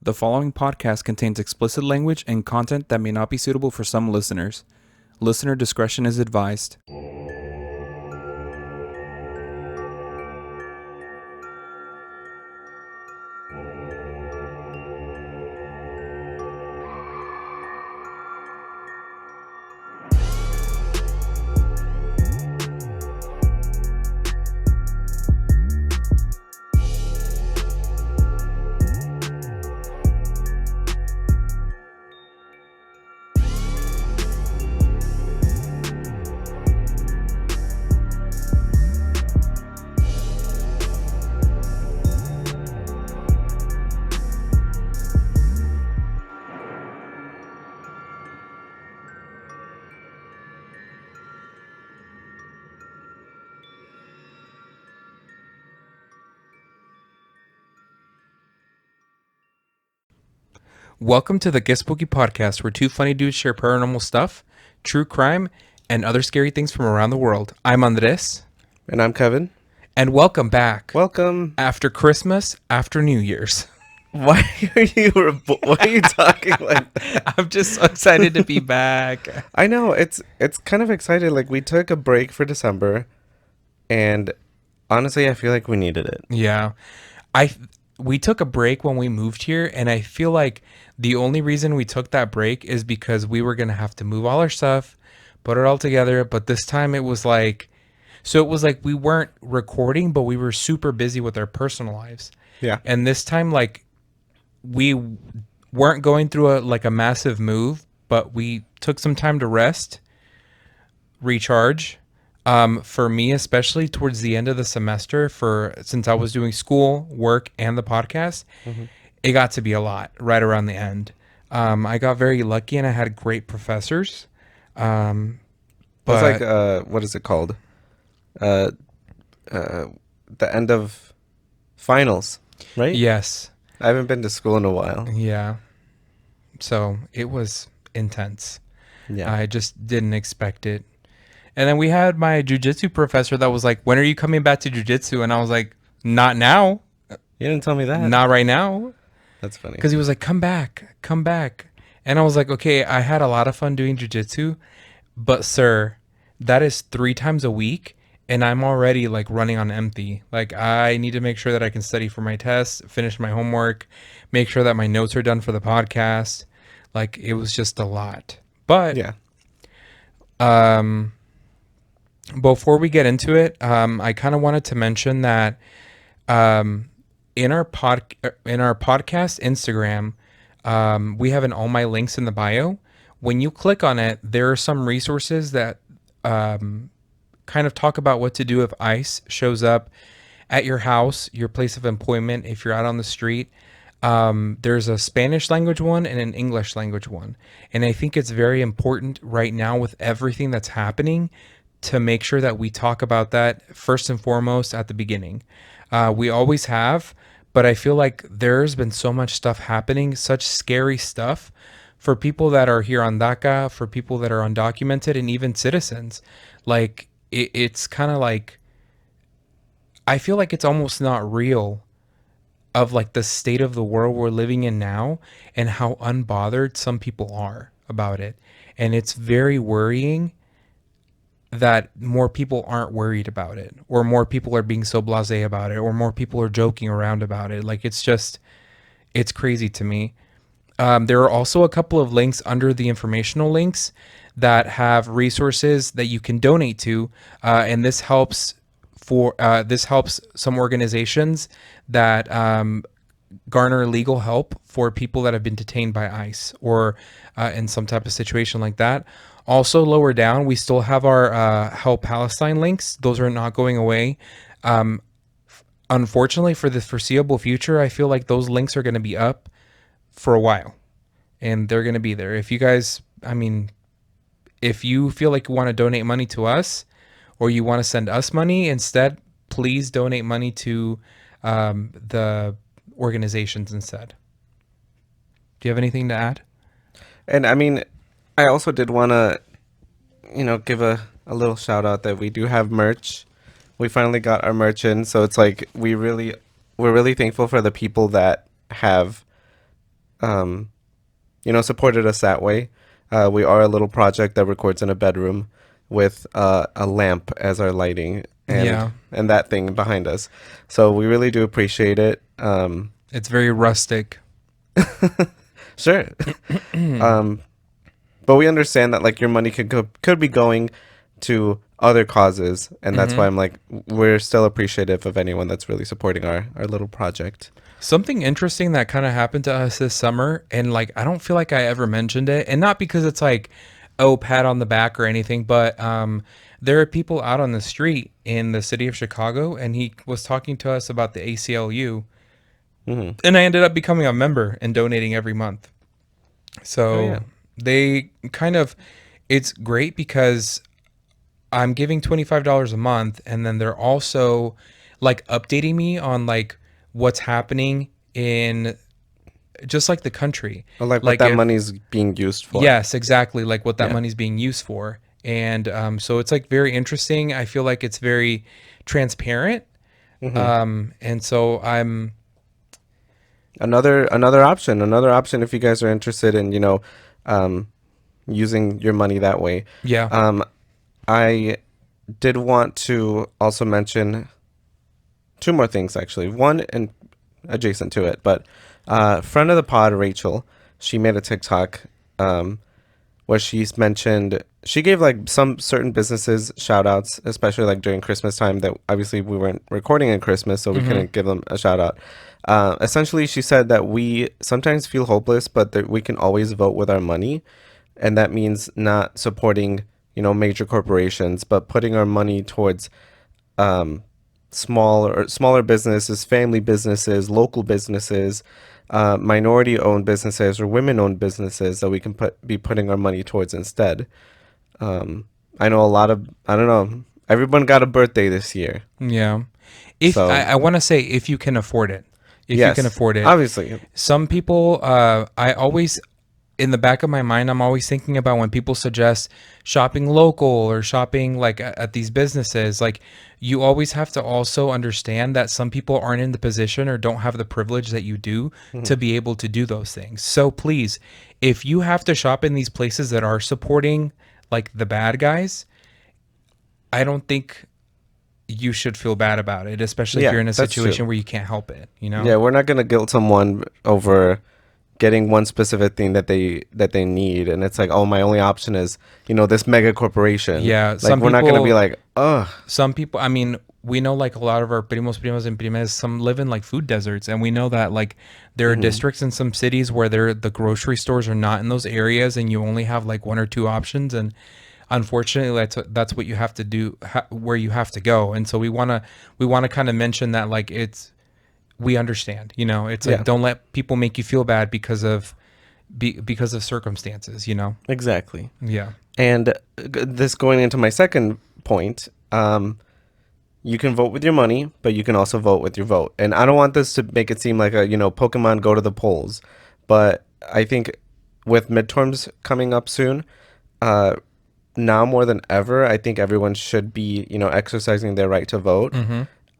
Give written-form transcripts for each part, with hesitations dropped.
The following podcast contains explicit language and content that may not be suitable for some listeners. Listener discretion is advised. Welcome to the Get Spooky podcast, where two funny dudes share paranormal stuff, true crime, and other scary things from around the world. I'm Andres. And I'm Kevin. And welcome back. Welcome. After Christmas, after New Year's. Why are you talking like that? I'm just so excited to be back. I know, it's kind of exciting. Like, we took a break for December, and honestly, I feel like we needed it. Yeah. We took a break when we moved here, and I feel like the only reason we took that break is because we were going to have to move all our stuff, put it all together. But this time it was like we weren't recording, but we were super busy with our personal lives. Yeah. And this time, like, we weren't going through a massive move, but we took some time to rest, recharge. For me, especially towards the end of the semester, since I was doing school, work, and the podcast, it got to be a lot right around the end. I got very lucky and I had great professors. But It's like, what is it called? The end of finals, right? yes, I haven't been to school in a while. yeah. So it was intense. Yeah. I just didn't expect it. And then we had my jiu-jitsu professor that was like, when are you coming back to jiu-jitsu? And I was like, not now. You didn't tell me that. Not right now. That's funny. Because he was like, come back. And I was like, okay, I had a lot of fun doing jiu-jitsu. But, sir, that is 3 times a week. And I'm already, like, running on empty. Like, I need to make sure that I can study for my tests, finish my homework, make sure that my notes are done for the podcast. Like, it was just a lot. But, Yeah. Before we get into it, I kind of wanted to mention that in our podcast Instagram, we have an all my links in the bio. When you click on it, there are some resources that kind of talk about what to do if ICE shows up at your house, your place of employment, if you're out on the street. There's a Spanish language one and an English language one. And I think it's very important right now with everything that's happening to make sure that we talk about that first and foremost at the beginning. We always have, but I feel like there's been so much stuff happening, such scary stuff for people that are here on DACA, for people that are undocumented, and even citizens. Like, it's kind of like, I feel like it's almost not real of like the state of the world we're living in now and how unbothered some people are about it. And it's very worrying that more people aren't worried about it, or more people are being so blasé about it, or more people are joking around about it. Like, it's crazy to me. There are also a couple of links under the informational links that have resources that you can donate to. And this helps some organizations that garner legal help for people that have been detained by ICE or in some type of situation like that. Also, lower down, we still have our Help Palestine links. Those are not going away. Unfortunately, for the foreseeable future, I feel like those links are going to be up for a while. And they're going to be there. If you guys, if you feel like you want to donate money to us, or you want to send us money instead, please donate money to the organizations instead. Do you have anything to add? And I also did want to, give a little shout out that we do have merch. We finally got our merch in. So it's like, we're really thankful for the people that have supported us that way. We are a little project that records in a bedroom with a lamp as our lighting and Yeah. that thing behind us. So we really do appreciate it. It's very rustic. Sure. But we understand that like your money could be going to other causes, and that's why I'm like we're still appreciative of anyone that's really supporting our little project. Something interesting that kind of happened to us this summer, and like I don't feel like I ever mentioned it, and not because it's like, oh, pat on the back or anything, but there are people out on the street in the city of Chicago, and he was talking to us about the ACLU, and I ended up becoming a member and donating every month. Oh yeah. So they kind of, it's great because I'm giving $25 a month, and then they're also like updating me on like what's happening in just like the country. Or like what Like that if money's being used for. yes, exactly, like what that Yeah. money's being used for. And so it's like very interesting. I feel like it's very transparent. And so I'm Another option if you guys are interested in, um, using your money that way. yeah. Um, I did want to also mention two more things actually. One and adjacent to it, but friend of the pod, Rachel, she made a TikTok where she gave like some certain businesses shout outs, especially like during Christmas time that obviously we weren't recording in Christmas, so we couldn't give them a shout out. Essentially, she said that we sometimes feel hopeless, but that we can always vote with our money. And that means not supporting, major corporations, but putting our money towards smaller businesses, family businesses, local businesses, minority owned businesses or women owned businesses that we can be putting our money towards instead. I know I don't know, everyone got a birthday this year. Yeah. If So, I want to say if you can afford it. If you can yes, afford it. obviously. Some people I always in the back of my mind I'm always thinking about when people suggest shopping local or shopping like at these businesses, like you always have to also understand that some people aren't in the position or don't have the privilege that you do to be able to do those things. So please, if you have to shop in these places that are supporting like the bad guys, I don't think you should feel bad about it, especially if Yeah, you're in a that's true. situation where you can't help it, you know? Yeah, we're not gonna guilt someone over getting one specific thing that they need, and it's like, oh, my only option is this mega corporation. Yeah, Like, we're not gonna be like, ugh. some people, I mean, we know like a lot of our primos and primas, some live in like food deserts, and we know that like there are districts in some cities where the grocery stores are not in those areas, and you only have like one or two options, and unfortunately that's what you have to do, where you have to go. And so we want to kind of mention that like we understand, it's like Yeah, don't let people make you feel bad because of circumstances, exactly. yeah. And this going into my second point, you can vote with your money, but you can also vote with your vote. And I don't want this to make it seem like a Pokemon go to the polls, but I think with midterms coming up soon, now more than ever, I think everyone should be exercising their right to vote.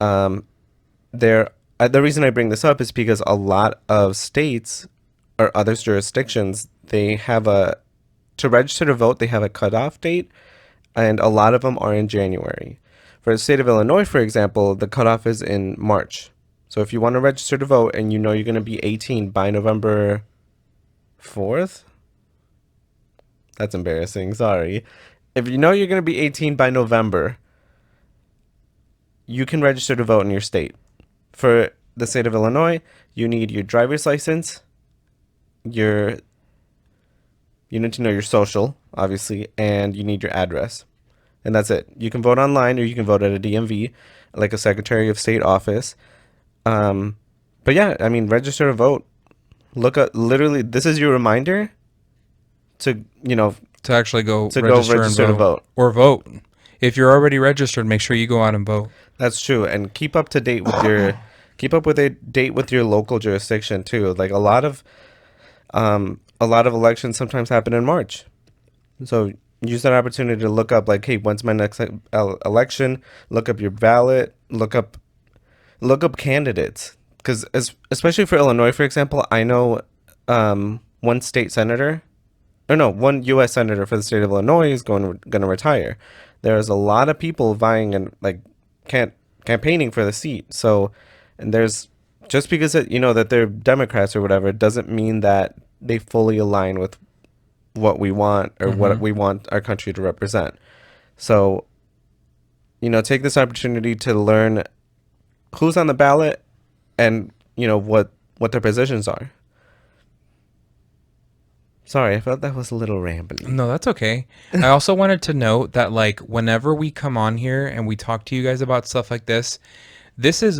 Um, there, the reason I bring this up is because a lot of states or other jurisdictions, they have to register to vote, they have a cutoff date, and a lot of them are in January. For the state of Illinois, for example, the cutoff is in March. So if you want to register to vote and you're going to be 18 by November 4th, that's embarrassing, sorry. If you know you're going to be 18 by November, you can register to vote in your state. For the state of Illinois, you need your driver's license, you need to know your social, obviously, and you need your address. And that's it. You can vote online or you can vote at a DMV, like a Secretary of State office. But yeah, I mean, register to vote. Look at literally, this is your reminder to, To actually go to go register and register to vote. or vote. If you're already registered, make sure you go out and vote. That's true. And keep up to date with a date with your local jurisdiction too. Like a lot of elections sometimes happen in March. So use that opportunity to look up like, hey, when's my next election? Look up your ballot. Look up candidates, because especially for Illinois, for example, I know one state senator, or no, one U.S. senator for the state of Illinois is going to retire. There's a lot of people vying and like campaigning for the seat. So, and there's just because that they're Democrats or whatever doesn't mean that they fully align with what we want or what we want our country to represent. So, take this opportunity to learn who's on the ballot and what their positions are. Sorry, I felt that was a little rambling. No, that's okay. I also wanted to note that like whenever we come on here and we talk to you guys about stuff like this,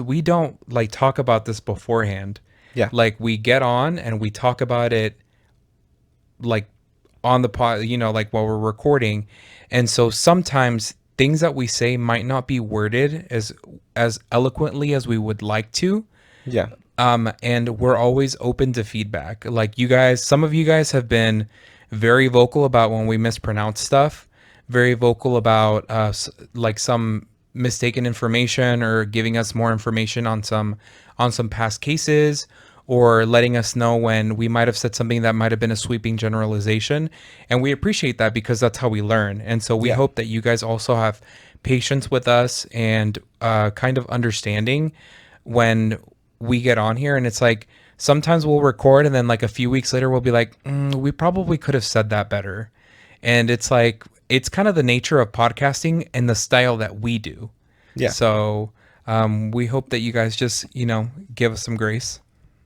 we don't like talk about this beforehand. Yeah. Like we get on and we talk about it like on the pod, like while we're recording. And so sometimes things that we say might not be worded as eloquently as we would like to. Yeah. And we're always open to feedback. Like you guys, some of you guys have been very vocal about when we mispronounce stuff, very vocal about like some mistaken information or giving us more information on some past cases, or letting us know when we might have said something that might have been a sweeping generalization. And we appreciate that because that's how we learn. And so we hope that you guys also have patience with us and kind of understanding when we get on here. And it's like sometimes we'll record and then like a few weeks later we'll be like, we probably could have said that better. And it's like it's kind of the nature of podcasting and the style that we do. Yeah. So we hope that you guys just give us some grace.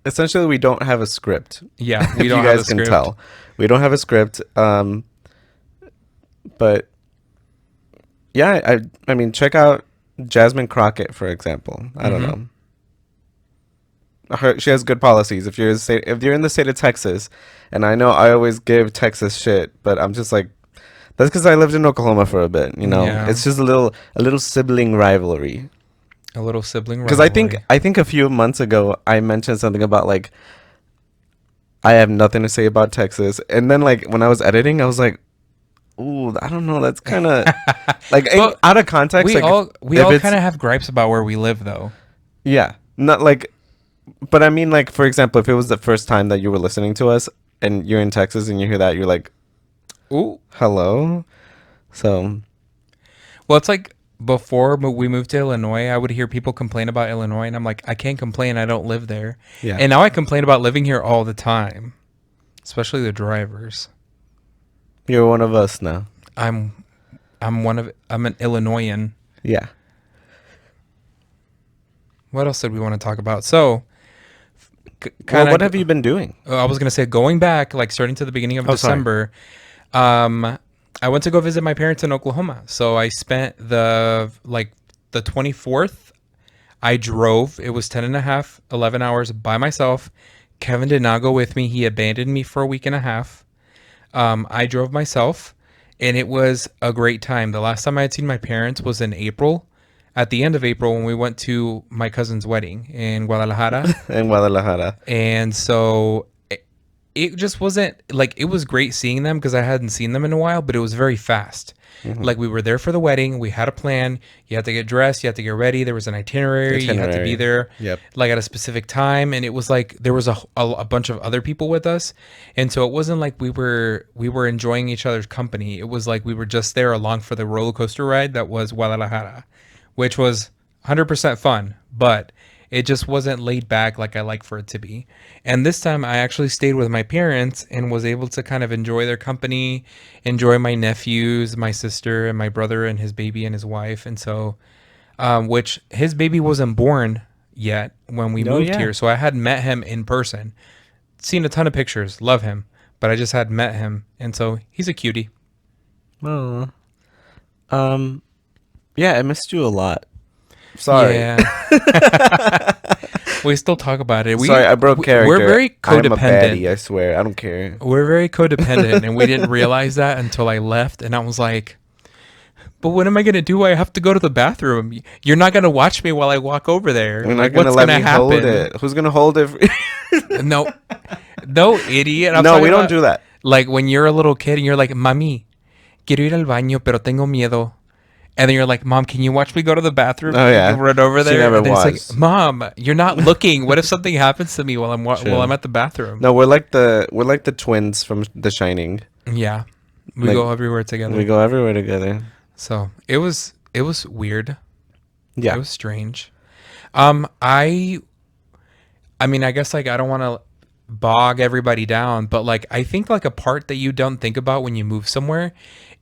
Essentially, we don't have a script. Yeah, we if don't you have guys a can script. tell, we don't have a script. But yeah, I mean, check out Jasmine Crockett, for example. I don't know. She has good policies. If you're in the state of Texas, and I know I always give Texas shit, but I'm just like, that's because I lived in Oklahoma for a bit. Yeah. It's just a little sibling rivalry. A little sibling Because rivalry. I think a few months ago I mentioned something about like I have nothing to say about Texas, and then like when I was editing, I was like, ooh, I don't know. That's kind of like But out of context. we like all it's kind of have gripes about where we live, though. yeah, not like. But I mean, like, for example, if it was the first time that you were listening to us and you're in Texas and you hear that, you're like, Ooh. hello? So. Well, it's like before we moved to Illinois, I would hear people complain about Illinois, and I'm like, I can't complain. I don't live there. Yeah. And now I complain about living here all the time, especially the drivers. You're one of us now. I'm an Illinoisan. Yeah. What else did we want to talk about? So, Well, what have you been doing? I was going to say, going back, like starting to the beginning of December, I went to go visit my parents in Oklahoma. So I spent the 24th, I drove. It was 11 hours by myself. Kevin did not go with me. He abandoned me for a week and a half. I drove myself, and it was a great time. The last time I had seen my parents was in April. At the end of April, when we went to my cousin's wedding in Guadalajara. And so it just wasn't like, it was great seeing them because I hadn't seen them in a while, but it was very fast. Like we were there for the wedding. We had a plan. You had to get dressed. You had to get ready. There was an itinerary. You had to be there like at a specific time. And it was like there was a bunch of other people with us. And so it wasn't like we were enjoying each other's company. It was like we were just there along for the roller coaster ride that was Guadalajara, which was 100% fun, but it just wasn't laid back like I like for it to be. And this time I actually stayed with my parents and was able to kind of enjoy their company, enjoy my nephews, my sister, and my brother and his baby and his wife. And so, which his baby wasn't born yet when we moved here. So I had met him in person, seen a ton of pictures, love him, but I just had met him. And so he's a cutie. Oh. Yeah, I missed you a lot. Sorry. Yeah. We still talk about it. Sorry, I broke character. We're very codependent. I'm a baddie, I swear. I don't care. We're very codependent, and we didn't realize that until I left, and I was like, but what am I going to do? I have to go to the bathroom. You're not going to watch me while I walk over there. You're not going to let me hold it. Who's going to hold it? No, idiot. No, we don't do that. Like when you're a little kid and you're like, Mami, quiero ir al baño, pero tengo miedo. And then you're like, Mom, can you watch me go to the bathroom? Oh And you yeah, run over she there, never and then it's like, was. Mom, you're not looking. What if something happens to me while I'm True. at the bathroom? No, we're like the twins from The Shining. Yeah, we Like go everywhere we together. go everywhere together. So it was weird. It Yeah. was strange. I mean, I guess like I don't want to bog everybody down, but like I think like a part that you don't think about when you move somewhere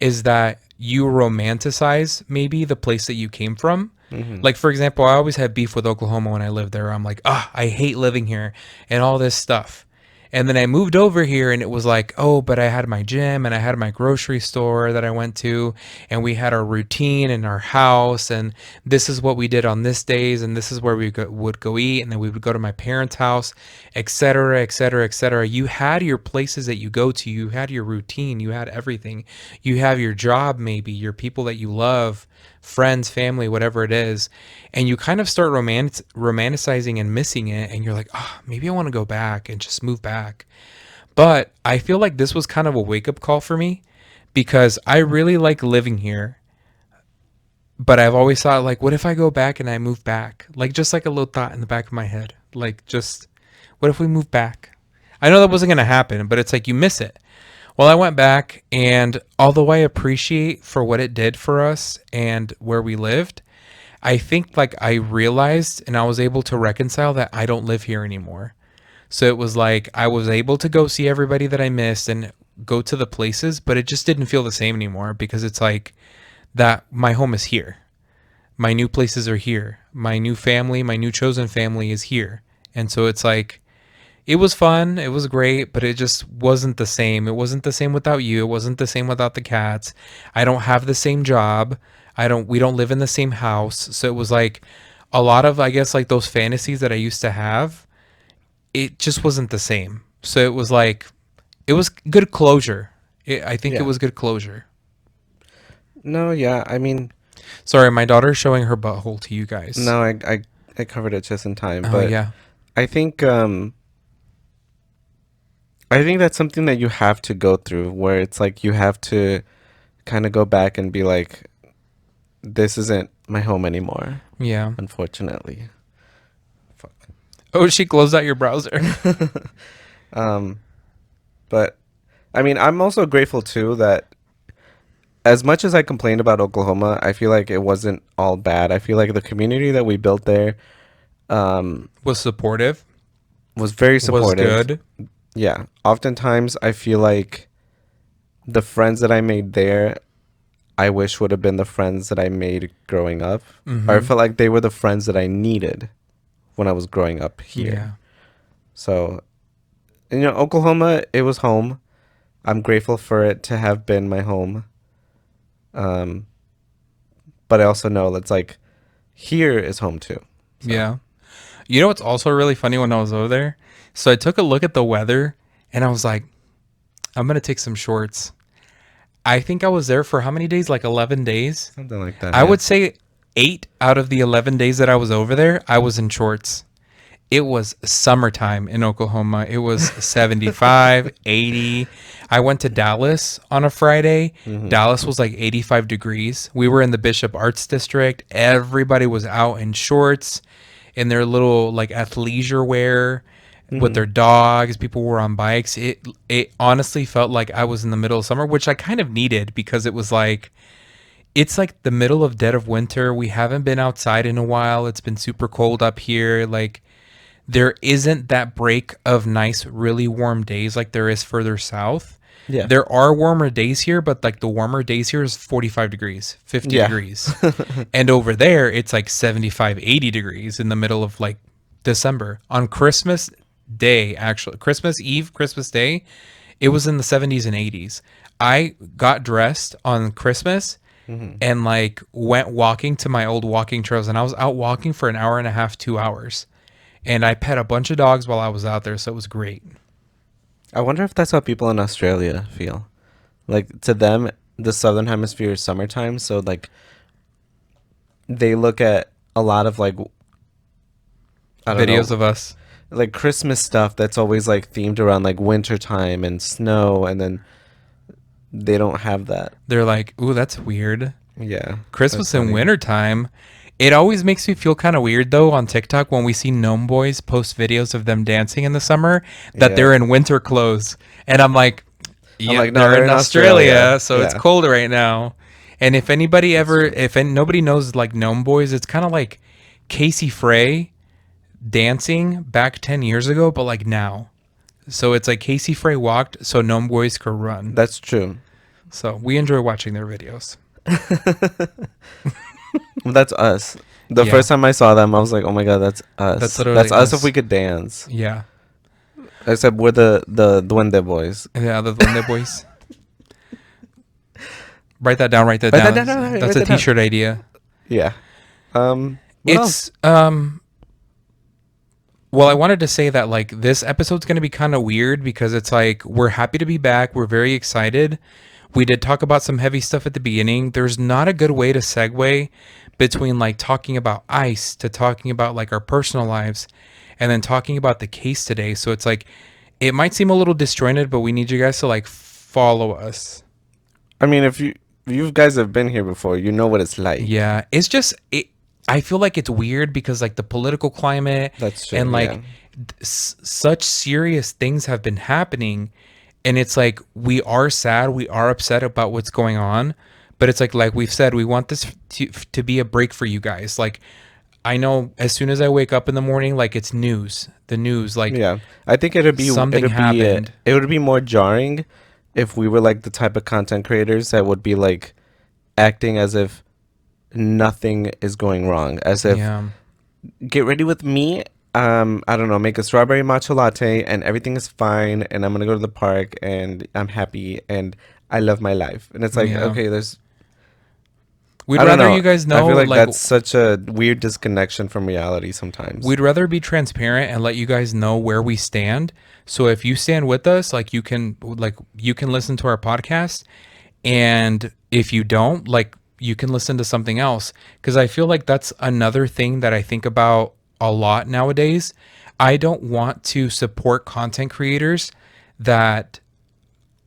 is that you romanticize maybe the place that you came from. Hmm. Like for example, I always had beef with Oklahoma when I lived there. I'm like, ah, I hate living here and all this stuff. And then I moved over here and it was like, oh, but I had my gym and I had my grocery store that I went to and we had our routine in our house and this is what we did on this days and this is where would go eat and then we would go to my parents' house, etc., etc., etc. You had your places that you go to, you had your routine, you had everything. You have your job maybe, your people that you love, friends, family, whatever it is, and you kind of start romanticizing and missing it and you're like, "Oh, maybe I want to go back and just move back." But I feel like this was kind of a wake-up call for me because I really like living here, but I've always thought like what if I go back and I move back? Like just like a little thought in the back of my head. Like just what if we move back? I know that wasn't going to happen, but it's like you miss it. Well, I went back, and although I appreciate for what it did for us and where we lived, I think like I realized and I was able to reconcile that I don't live here anymore. So it was like I was able to go see everybody that I missed and go to the places, but it just didn't feel the same anymore because it's like that my home is here. My new places are here. My new family, my new chosen family is here. And so it's like it was fun, it was great, but it just wasn't the same. It wasn't the same without you. It wasn't the same without the cats. I don't have the same job. We don't live in the same house. So it was like a lot of I guess like those fantasies that I used to have, it just wasn't the same. So it was like it was good closure. I think it Yeah. was good closure. No, yeah. I mean, Sorry, my daughter's showing her butthole to you guys. no, I covered it just in time, Oh but yeah. I think I think that's something that you have to go through where it's like you have to kind of go back and be like, this isn't my home anymore, Yeah. unfortunately. Fuck. Oh, she closed out your browser. Um, but I mean, I'm also grateful too that as much as I complained about Oklahoma, I feel like it wasn't all bad. I feel like the community that we built there Was supportive. was very Was supportive. good. Yeah. Oftentimes, I feel like the friends that I made there, I wish would have been the friends that I made growing up. Or I Mm-hmm. felt like they were the friends that I needed when I was growing up here. Yeah. So, and, Oklahoma, it was home. I'm grateful for it to have been my home. Um, but I also know it's like here is home too. So, Yeah. You know what's also really funny when I was over there? So I took a look at the weather and I was like, I'm going to take some shorts. I think I was there for how many days? Like 11 days? something like that. I Yeah. would say 8 out of the 11 days that I was over there, I was in shorts. It was summertime in Oklahoma. It was 75, 80. I went to Dallas on a Friday. Hmm. Dallas was like 85 degrees. We were in the Bishop Arts District. Everybody was out in shorts, in their little like athleisure wear with Hmm. their dogs. People were on bikes. It honestly felt like I was in the middle of summer, which I kind of needed because it was like it's like the middle of dead of winter. We haven't been outside in a while. It's been super cold up here. Like there isn't that break of nice, really warm days like there is further south. Yeah. There are warmer days here, but like the warmer days here is 45 degrees, 50 Yeah. degrees. And over there, it's like 75, 80 degrees in the middle of like December. On Christmas Day, actually, Christmas Eve, Christmas Day, it was in the 70s and 80s. I got dressed on Christmas Hmm. and like went walking to my old walking trails and I was out walking for an hour and a half, 2 hours. And I pet a bunch of dogs while I was out there, so it was great. I wonder if that's how people in Australia feel. Like to them, the southern hemisphere is summertime, so like they look at a lot of like I don't Videos know, of us. like Christmas stuff that's always like themed around like winter time and snow, and then they don't have that. They're like, "Ooh, that's weird." Yeah, that's Christmas in funny. wintertime. It always makes me feel kind of weird though on TikTok when we see gnome boys post videos of them dancing in the summer that Yeah. they're in winter clothes. And I'm like, I'm yeah, like, no, they're they're in in Australia. Australia, so it's Yeah, cold right now. And if anybody that's ever, true. if nobody knows like gnome boys, it's kind of like Casey Frey dancing back 10 years ago, but like now. So it's like Casey Frey walked so gnome boys could run. That's true. So we enjoy watching their videos. Well, that's us. The Yeah, first time I saw them, I was like, oh my god, that's that's us. literally That's us if us. we could dance. Yeah. Except we're the Duende boys. Yeah, the Duende Boys. Write that down. Write that Write that down. down. That's Write a that down. T-shirt idea. Yeah. What else? It's Well, I wanted to say that like this episode's going to be kind of weird because it's like we're happy to be back. We're very excited. We did talk about some heavy stuff at the beginning. There's not a good way to segue between like talking about ICE to talking about like our personal lives and then talking about the case today. So it's like it might seem a little disjointed, but we need you guys to like follow us. I mean, if you guys have been here before, you know what it's like. Yeah, it's just I feel like it's weird because like the political climate That's true. and Yeah. like such serious things have been happening, and it's like we are sad, we are upset about what's going on, but it's like we've said, we want this to be a break for you guys. Like I know as soon as I wake up in the morning, like it's news, the news, like Yeah. I think it'd be something happened. it would be more jarring if we were like the type of content creators that would be like acting as if nothing is going wrong, as if Yeah, get ready with me. I don't know, make a strawberry matcha latte and everything is fine and I'm gonna go to the park and I'm happy and I love my life. And it's like, yeah. okay, there's We'd I don't rather know. you guys I know, feel like like that's such a weird disconnection from reality sometimes. we'd rather be transparent and let you guys know where we stand. So if you stand with us, you can listen to our podcast, and if you don't, like you can listen to something else because I feel like that's another thing that I think about a lot nowadays. I don't want to support content creators that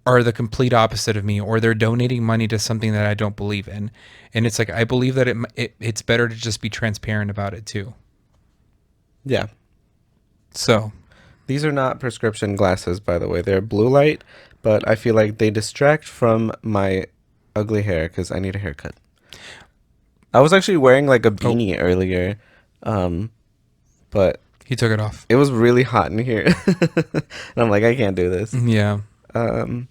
are the complete opposite of me or they're donating money to something that I don't believe in. And it's like I believe that it's better to just be transparent about it too. Yeah. So, These are not prescription glasses, by the way. They're blue light, but I feel like they distract from my ugly hair because I need a haircut. I was actually wearing like a oh, beanie earlier, but he took it off. it was really hot in here. And I'm like, I can't do this. Yeah. Um,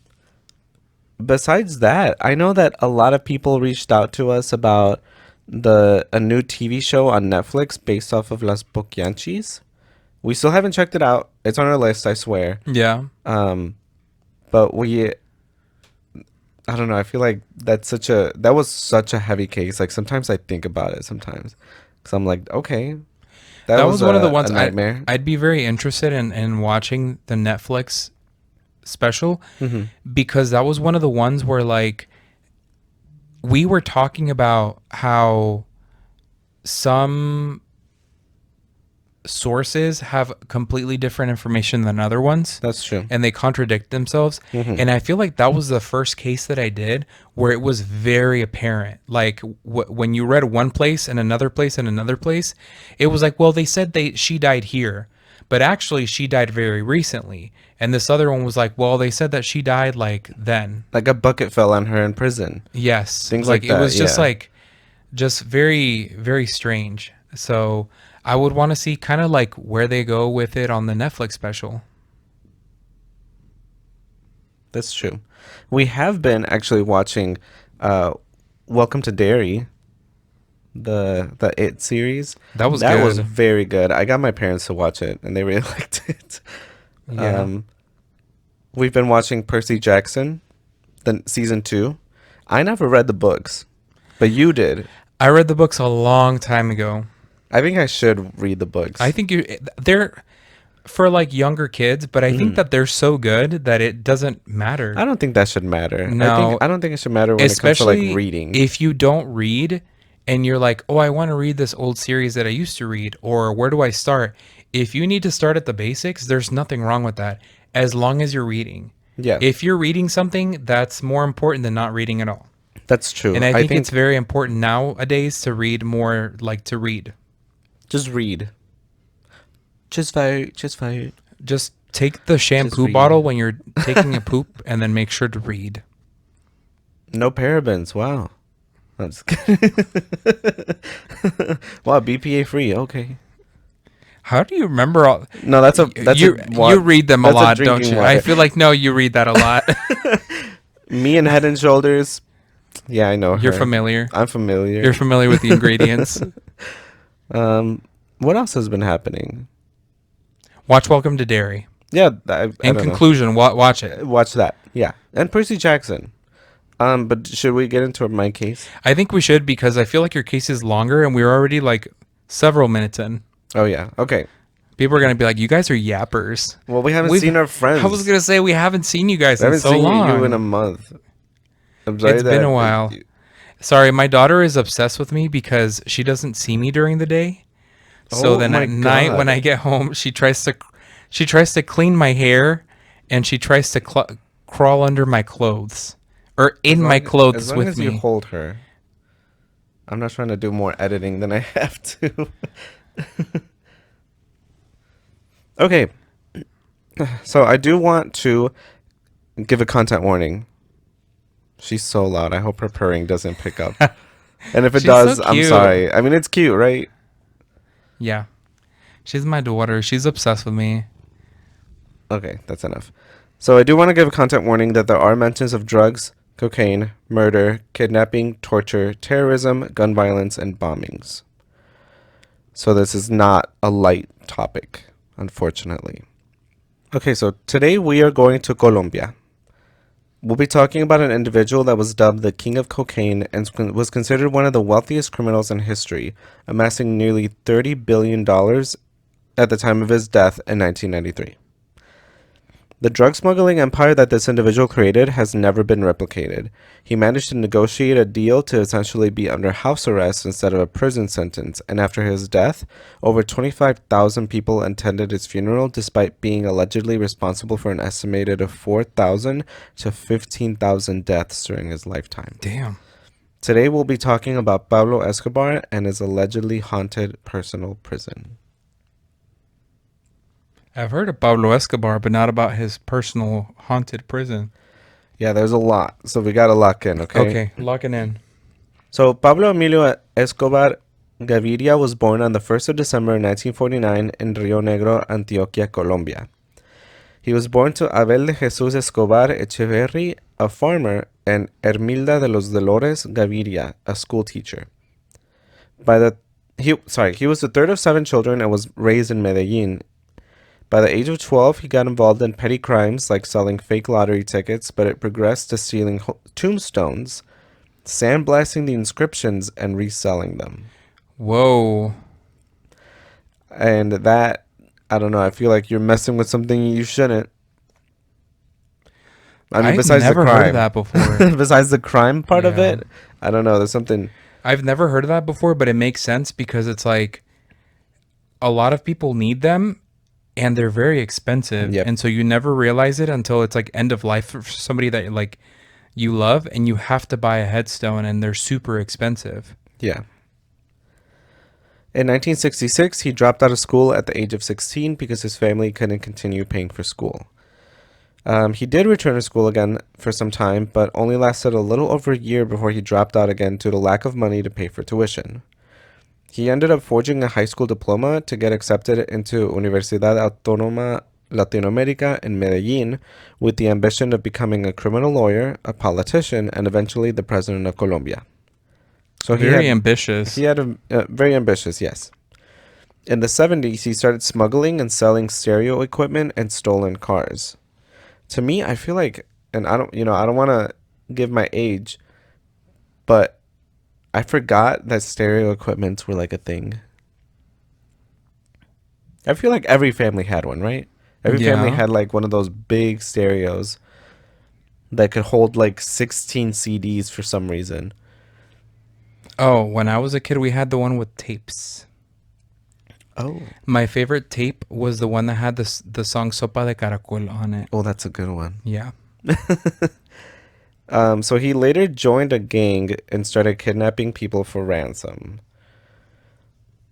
Besides that, I know that a lot of people reached out to us about a new TV show on Netflix based off of Las Boquianchis. We still haven't checked it out. It's on our list, I swear. Yeah. But I don't know. I feel like that was such a heavy case. Like sometimes I think about it sometimes, because I'm like, okay, that That was was one of the a ones nightmare. I'd be very interested in watching the Netflix special Hmm. because that was one of the ones where like we were talking about how some sources have completely different information than other ones That's true. and they contradict themselves. Hmm. And I feel like that was the first case that I did where it was very apparent. Like when you read one place and another place and another place, it was like, well, they said she died here, but actually she died very recently. And this other one was like, well, they said that she died like then. Like a bucket fell on her in prison. Yes, Things like like it that. was just Yeah. like just very very strange. So I would want to see kind of like where they go with it on the Netflix special. That's true. We have been actually watching Welcome to Derry, the It series. That was That was good. very good. I got my parents to watch it and they really liked it. Yeah. We've been watching Percy Jackson, the season 2. I never read the books, but you did. I read the books a long time ago. I think I should read the books. I think they're for like younger kids, but I think Mhm. that they're so good that it doesn't matter. I don't think that should matter. No, I don't think it should matter when it comes to especially like reading. if you don't read and you're like, oh, I want to read this old series that I used to read, or where do I start? If you need to start at the basics, there's nothing wrong with that as long as you're reading. Yeah. If you're reading something, that's more important than not reading at all. That's true. And I I think think it's very important nowadays to read more, like to read. just read. Just vote. Just vote. Just take the Just shampoo bottle read. when you're taking a poop and then make sure to read. No parabens. Wow. I'm just kidding. Wow, BPA free. Okay. How do you remember all? No, that's a You read them a that's a lot, don't drinking you? I water. feel like no, you read that a lot. Me and Head and Shoulders. Yeah, I know You're her. familiar. I'm familiar. You're familiar with the ingredients. Um, what else has been happening? Watch Welcome to Derry. Yeah, I In don't know. conclusion, watch it. Watch that. Yeah, and Percy Jackson. But should we get into my case? I think we should because I feel like your case is longer and we're already like several minutes in. Oh yeah. Okay. People are gonna be like, "You guys are yappers." Well, we haven't We've- seen our friends. I was gonna say we haven't seen you guys We in haven't so seen long. you in a month. I'm sorry It's that been a while. Sorry, my daughter is obsessed with me because she doesn't see me during the day. So Oh then my at night when God. I get home, she tries to clean my hair, and she tries to crawl under my clothes or in my clothes as long with as me. you hold her. I'm not trying to do more editing than I have to. Okay. So I do want to give a content warning. She's so loud. I hope her purring doesn't pick up. And if it She's does, so I'm cute. sorry. I mean, it's cute, right? Yeah, she's my daughter. She's obsessed with me. Okay, that's enough. So I do want to give a content warning that there are mentions of drugs, cocaine, murder, kidnapping, torture, terrorism, gun violence, and bombings. So this is not a light topic, unfortunately. Okay, so today we are going to Colombia. We'll be talking about an individual that was dubbed the King of Cocaine and was considered one of the wealthiest criminals in history, amassing nearly $30 billion at the time of his death in 1993. The drug smuggling empire that this individual created has never been replicated. He managed to negotiate a deal to essentially be under house arrest instead of a prison sentence, and after his death, over 25,000 people attended his funeral despite being allegedly responsible for an estimated of 4,000 to 15,000 deaths during his lifetime. Damn. Today we'll be talking about Pablo Escobar and his allegedly haunted personal prison. I've heard of Pablo Escobar, but not about his personal haunted prison. Yeah, there's a lot, so we gotta lock in, okay? Okay, locking in. So Pablo Emilio Escobar Gaviria was born on the 1st of December 1949 in Rio Negro, Antioquia, Colombia. He was born to Abel de Jesus Escobar Echeverri, a farmer, and Hermilda de los Dolores Gaviria, a school teacher. He was the third of 7 children and was raised in Medellín. By the age of 12, he got involved in petty crimes like selling fake lottery tickets, but it progressed to stealing tombstones, sandblasting the inscriptions, and reselling them. Whoa. And that, I don't know, I feel like you're messing with something you shouldn't. I mean, I've besides never the heard crime. of that before. Besides the crime part of Yeah. it, I don't know, there's something. I've never heard of that before, but it makes sense because it's like a lot of people need them and they're very expensive. Yep. And so you never realize it until it's like end of life for somebody that like you love and you have to buy a headstone and they're super expensive. Yeah. In 1966, he dropped out of school at the age of 16 because his family couldn't continue paying for school. He did return to school again for some time, but only lasted a little over a year before he dropped out again due to lack of money to pay for tuition. He ended up forging a high school diploma to get accepted into Universidad Autónoma Latinoamérica in Medellín with the ambition of becoming a criminal lawyer, a politician, and eventually the president of Colombia. So Very ambitious. He had very ambitious, yes. In the 70s, he started smuggling and selling stereo equipment and stolen cars. To me, I feel like, and I don't want to give my age, but I forgot that stereo equipments were like a thing. I feel like every family had one, right? Every family Yeah. had like one of those big stereos that could hold like 16 CDs for some reason. Oh, when I was a kid, we had the one with tapes. Oh. My favorite tape was the one that had the song Sopa de Caracol on it. Oh, that's a good one. Yeah. So he later joined a gang and started kidnapping people for ransom.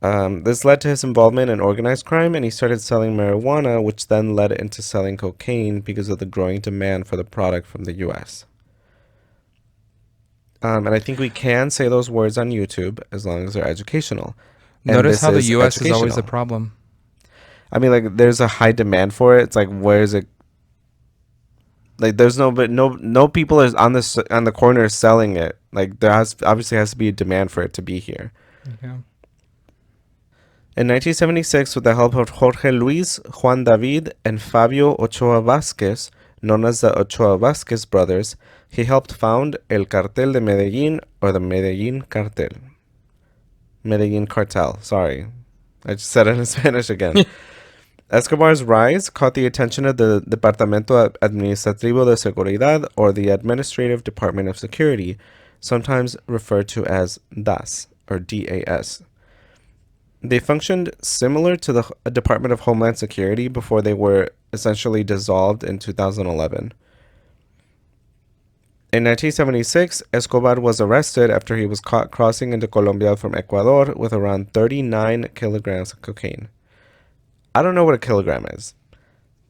This led to his involvement in organized crime, and he started selling marijuana, which then led into selling cocaine because of the growing demand for the product from the U.S. And I think we can say those words on YouTube as long as they're educational. And Notice this how the is U.S. is always the educational. problem. I mean, like, there's a high demand for it. It's like, where is it? Like, there's no people is on this on the corner selling it. Like, there obviously has to be a demand for it to be here. Okay. In 1976, with the help of Jorge Luis, Juan David, and Fabio Ochoa Vasquez, known as the Ochoa Vasquez brothers, he helped found El Cartel de Medellín, or the Medellín Cartel. Medellín Cartel, sorry. I just said it in Spanish again. Escobar's rise caught the attention of the Departamento Administrativo de Seguridad, or the Administrative Department of Security, sometimes referred to as DAS, or DAS. They functioned similar to the Department of Homeland Security before they were essentially dissolved in 2011. In 1976, Escobar was arrested after he was caught crossing into Colombia from Ecuador with around 39 kilograms of cocaine. I don't know what a kilogram is,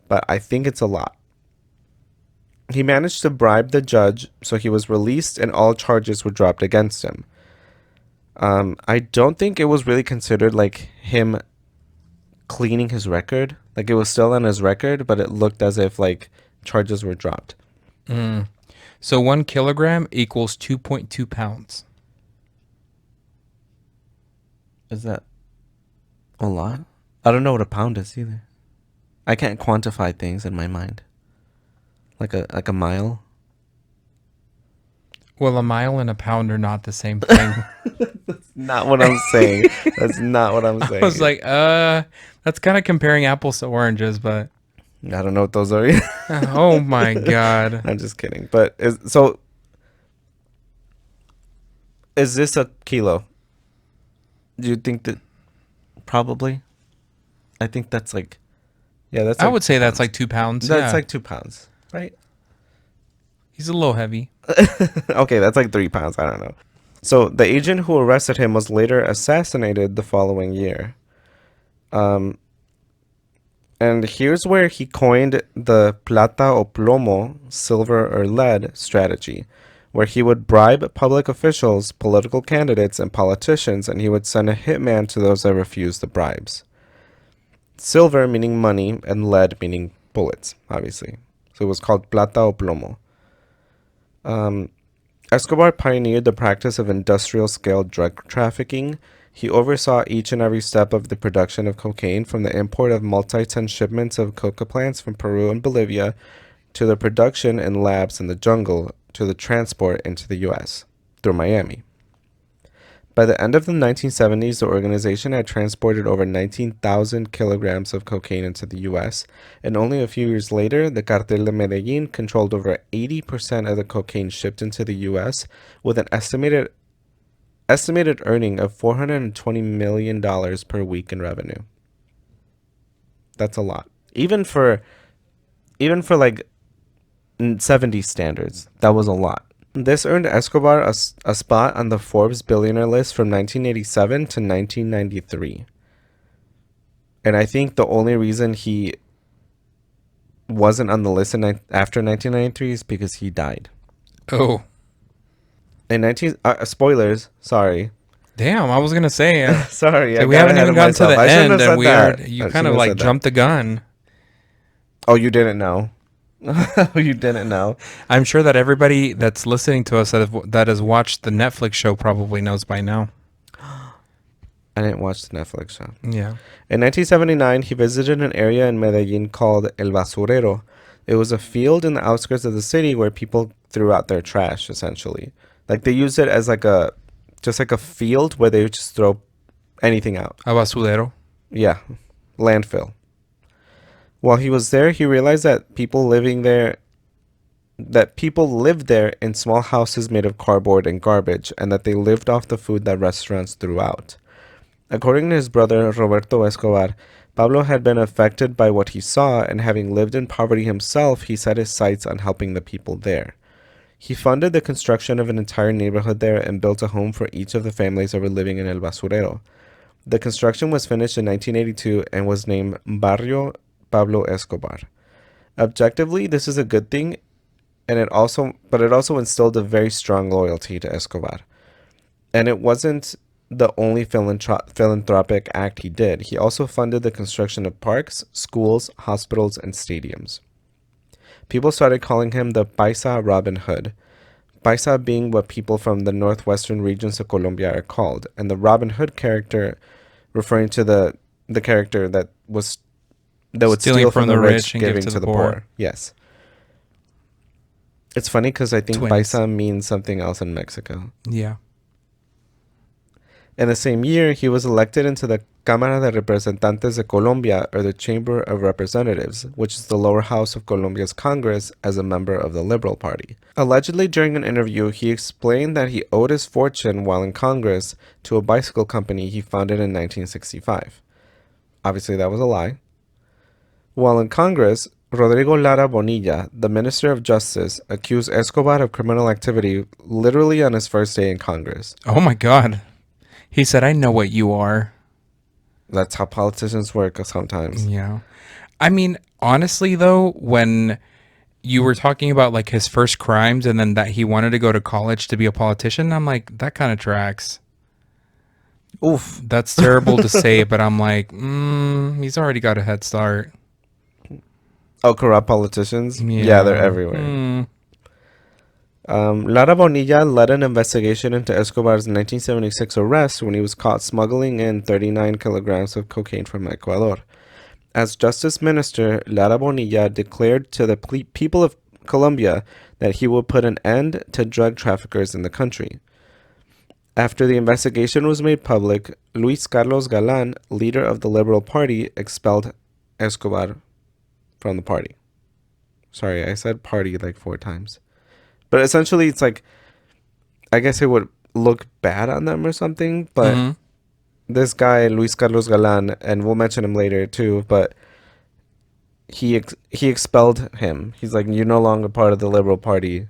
but I think it's a lot. He managed to bribe the judge, so he was released and all charges were dropped against him. I don't think it was really considered like him cleaning his record. Like, it was still on his record, but it looked as if like charges were dropped. So 1 kilogram equals 2.2 pounds. Is that a lot? I don't know what a pound is either. I can't quantify things in my mind. Like a mile. Well, a mile and a pound are not the same thing. Not what I'm saying. That's not what I'm saying. I was like, that's kind of comparing apples to oranges, but I don't know what those are. Either. oh my God. I'm just kidding. But is this a kilo? Do you think that probably? I think that's like, yeah, that's. I like would say 2 that's pounds. like 2 pounds. That's Yeah. like 2 pounds, right? He's a little heavy. Okay, that's like 3 pounds. I don't know. So the agent who arrested him was later assassinated the following year. And here's where he coined the plata o plomo, silver or lead strategy, where he would bribe public officials, political candidates, and politicians, and he would send a hitman to those that refused the bribes. Silver meaning money, and lead meaning bullets, obviously. So it was called plata o plomo. Escobar pioneered the practice of industrial-scale drug trafficking. He oversaw each and every step of the production of cocaine, from the import of multi-ton shipments of coca plants from Peru and Bolivia, to the production in labs in the jungle, to the transport into the U.S. through Miami. By the end of the 1970s, the organization had transported over 19,000 kilograms of cocaine into the U.S., and only a few years later, the Cártel de Medellín controlled over 80% of the cocaine shipped into the U.S., with an estimated earning of $420 million per week in revenue. That's a lot. Even for like 70s standards, that was a lot. This earned Escobar a spot on the Forbes billionaire list from 1987 to 1993. And I think the only reason he wasn't on the list after 1993 is because he died. Oh. Spoilers, sorry. Damn, I was going to say. Sorry, we haven't even gotten to the end, and you kind of like jumped the gun. Oh, you didn't know? You didn't know? I'm sure that everybody that's listening to us that has watched the Netflix show probably knows by now. I didn't watch the Netflix show. Yeah. In 1979, he visited an area in Medellín called El Basurero. It was a field in the outskirts of the city where people threw out their trash, essentially. Like, they used it as like a field where they would just throw anything out. A basurero. Yeah, landfill. While he was there, he realized that people lived there in small houses made of cardboard and garbage, and that they lived off the food that restaurants threw out. According to his brother Roberto Escobar, Pablo had been affected by what he saw, and having lived in poverty himself, he set his sights on helping the people there. He funded the construction of an entire neighborhood there and built a home for each of the families that were living in El Basurero. The construction was finished in 1982 and was named Barrio Pablo Escobar. Objectively, this is a good thing, and it also instilled a very strong loyalty to Escobar. And it wasn't the only philanthropic act he did. He also funded the construction of parks, schools, hospitals, and stadiums. People started calling him the Paisa Robin Hood, Paisa being what people from the northwestern regions of Colombia are called, and the Robin Hood character referring to the character that would steal from the rich, and giving to the poor. Yes. It's funny because I think Twins. Paisa means something else in Mexico. Yeah. In the same year, he was elected into the Cámara de Representantes de Colombia, or the Chamber of Representatives, which is the lower house of Colombia's Congress, as a member of the Liberal Party. Allegedly, during an interview, he explained that he owed his fortune while in Congress to a bicycle company he founded in 1965. Obviously, that was a lie. While in Congress, Rodrigo Lara Bonilla, the Minister of Justice, accused Escobar of criminal activity literally on his first day in Congress. Oh my God. He said, I know what you are. That's how politicians work sometimes. Yeah. I mean, honestly, though, when you were talking about like his first crimes and then that he wanted to go to college to be a politician, I'm like, that kind of tracks. Oof. That's terrible to say, but I'm like, he's already got a head start. Oh, corrupt politicians? Yeah, they're everywhere. Lara Bonilla led an investigation into Escobar's 1976 arrest when he was caught smuggling in 39 kilograms of cocaine from Ecuador. As Justice Minister, Lara Bonilla declared to the people of Colombia that he would put an end to drug traffickers in the country. After the investigation was made public, Luis Carlos Galán, leader of the Liberal Party, expelled Escobar from the party. Sorry, I said party like 4 times. But essentially, it's like, I guess it would look bad on them or something. But this guy, Luis Carlos Galán, and we'll mention him later too, but he expelled him. He's like, you're no longer part of the Liberal Party.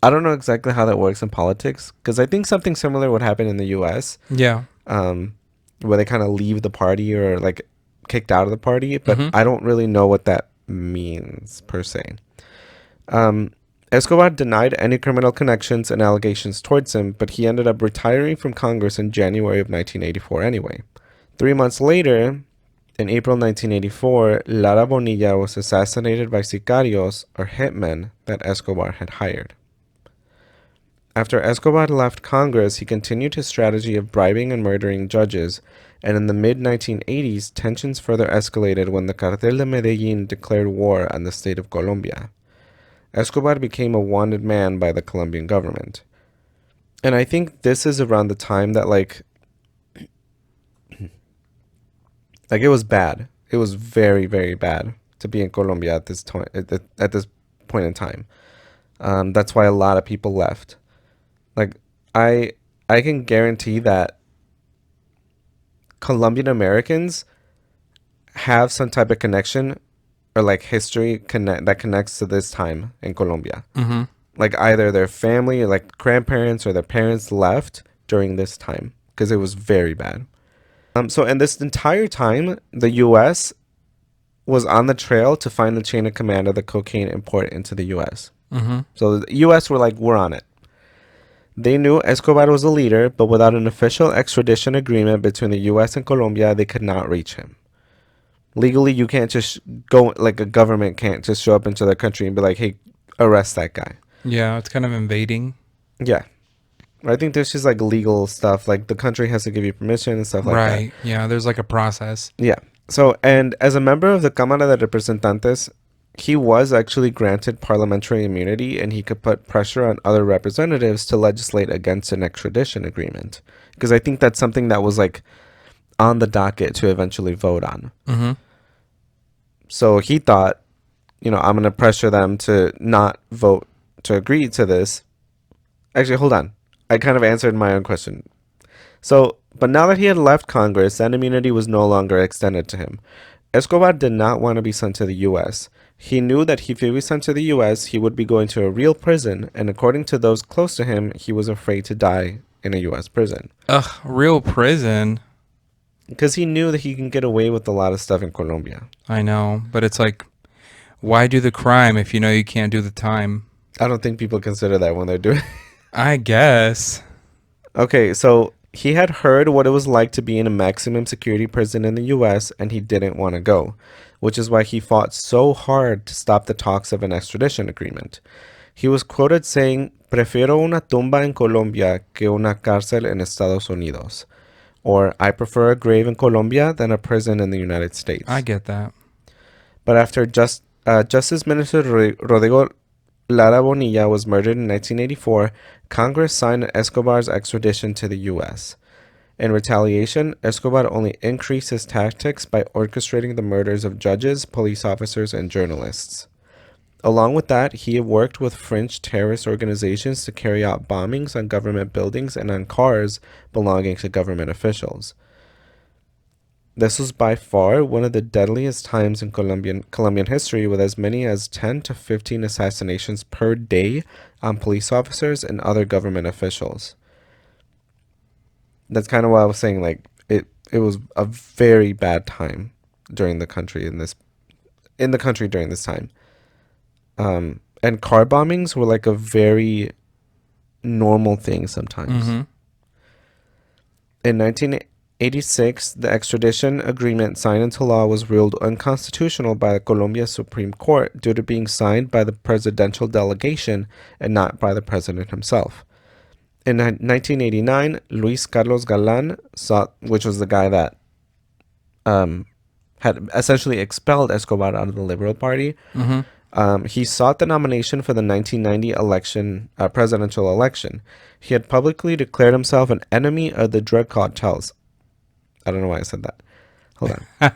I don't know exactly how that works in politics, because I think something similar would happen in the U.S. Yeah. Where they kind of leave the party or like kicked out of the party. But I don't really know what that means per se. Escobar denied any criminal connections and allegations towards him, but he ended up retiring from Congress in January of 1984 anyway. 3 months later, in April 1984, Lara Bonilla was assassinated by sicarios, or hitmen, that Escobar had hired. After Escobar left Congress, he continued his strategy of bribing and murdering judges, and in the mid-1980s, tensions further escalated when the Cártel de Medellín declared war on the state of Colombia. Escobar became a wanted man by the Colombian government. And I think this is around the time that, like it was bad. It was very, very bad to be in Colombia at this point in time. That's why a lot of people left. Like, I can guarantee that Colombian Americans have some type of connection or like history that connects to this time in Colombia. Like either their family, like grandparents or their parents left during this time because it was very bad. So in this entire time, the U.S. was on the trail to find the chain of command of the cocaine import into the U.S. So the U.S. were like, we're on it. They knew Escobar was a leader, but without an official extradition agreement between the U.S. and Colombia, they could not reach him. Legally, you can't just go, like a government can't just show up into their country and be like, hey, arrest that guy. Yeah, it's kind of invading. Yeah. I think there's just like legal stuff, like the country has to give you permission and stuff like that. Right, yeah, there's like a process. Yeah. So, and as a member of the Cámara de Representantes, he was actually granted parliamentary immunity and he could put pressure on other representatives to legislate against an extradition agreement. Because I think that's something that was like on the docket to eventually vote on. So he thought, I'm going to pressure them to not vote to agree to this. Actually, hold on. I kind of answered my own question. So, but now that he had left Congress, that immunity was no longer extended to him. Escobar did not want to be sent to the U.S. He knew that if he was sent to the US, he would be going to a real prison, and according to those close to him, he was afraid to die in a US prison. Ugh, real prison. Because he knew that he can get away with a lot of stuff in Colombia. I know, but it's like, why do the crime if you know you can't do the time? I don't think people consider that when they're doing. I guess. Okay, so he had heard what it was like to be in a maximum security prison in the US, and he didn't want to go, which is why he fought so hard to stop the talks of an extradition agreement. He was quoted saying, "Prefiero una tumba en Colombia que una cárcel en Estados Unidos," or "I prefer a grave in Colombia than a prison in the United States." I get that. But after Justice Minister Rodrigo Lara Bonilla was murdered in 1984, Congress signed Escobar's extradition to the U.S. In retaliation, Escobar only increased his tactics by orchestrating the murders of judges, police officers, and journalists. Along with that, he worked with French terrorist organizations to carry out bombings on government buildings and on cars belonging to government officials. This was by far one of the deadliest times in Colombian history, with as many as 10 to 15 assassinations per day on police officers and other government officials. That's kind of why I was saying, like, it was a very bad time during the country during this time. And car bombings were like a very normal thing sometimes. Mm-hmm. In 1986, the extradition agreement signed into law was ruled unconstitutional by the Colombia Supreme Court due to being signed by the presidential delegation and not by the president himself. In 1989, Luis Carlos Galan, which was the guy that had essentially expelled Escobar out of the Liberal Party, he sought the nomination for the 1990 presidential election. He had publicly declared himself an enemy of the drug cartels. I don't know why I said that. Hold on.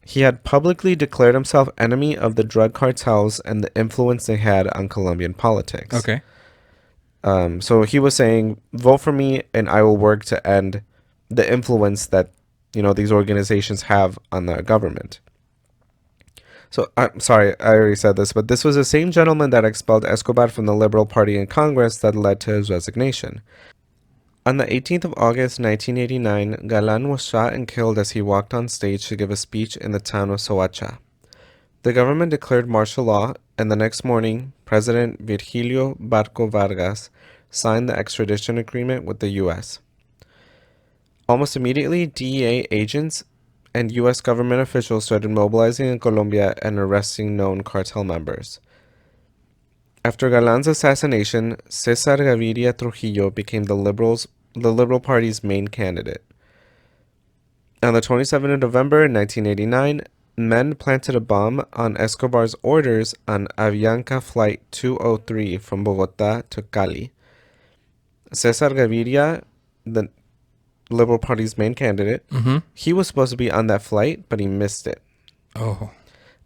He had publicly declared himself enemy of the drug cartels and the influence they had on Colombian politics. Okay. So he was saying, vote for me and I will work to end the influence that, these organizations have on the government. So I'm sorry, I already said this, but this was the same gentleman that expelled Escobar from the Liberal Party in Congress that led to his resignation. On the 18th of August 1989, Galan was shot and killed as he walked on stage to give a speech in the town of Soacha. The government declared martial law, and the next morning, President Virgilio Barco Vargas signed the extradition agreement with the U.S. Almost immediately, DEA agents and U.S. government officials started mobilizing in Colombia and arresting known cartel members. After Galan's assassination, Cesar Gaviria Trujillo became the Liberal Party's main candidate. On the 27th of November 1989, men planted a bomb on Escobar's orders on Avianca Flight 203 from Bogota to Cali. Cesar Gaviria, the Liberal Party's main candidate, he was supposed to be on that flight, but he missed it. Oh.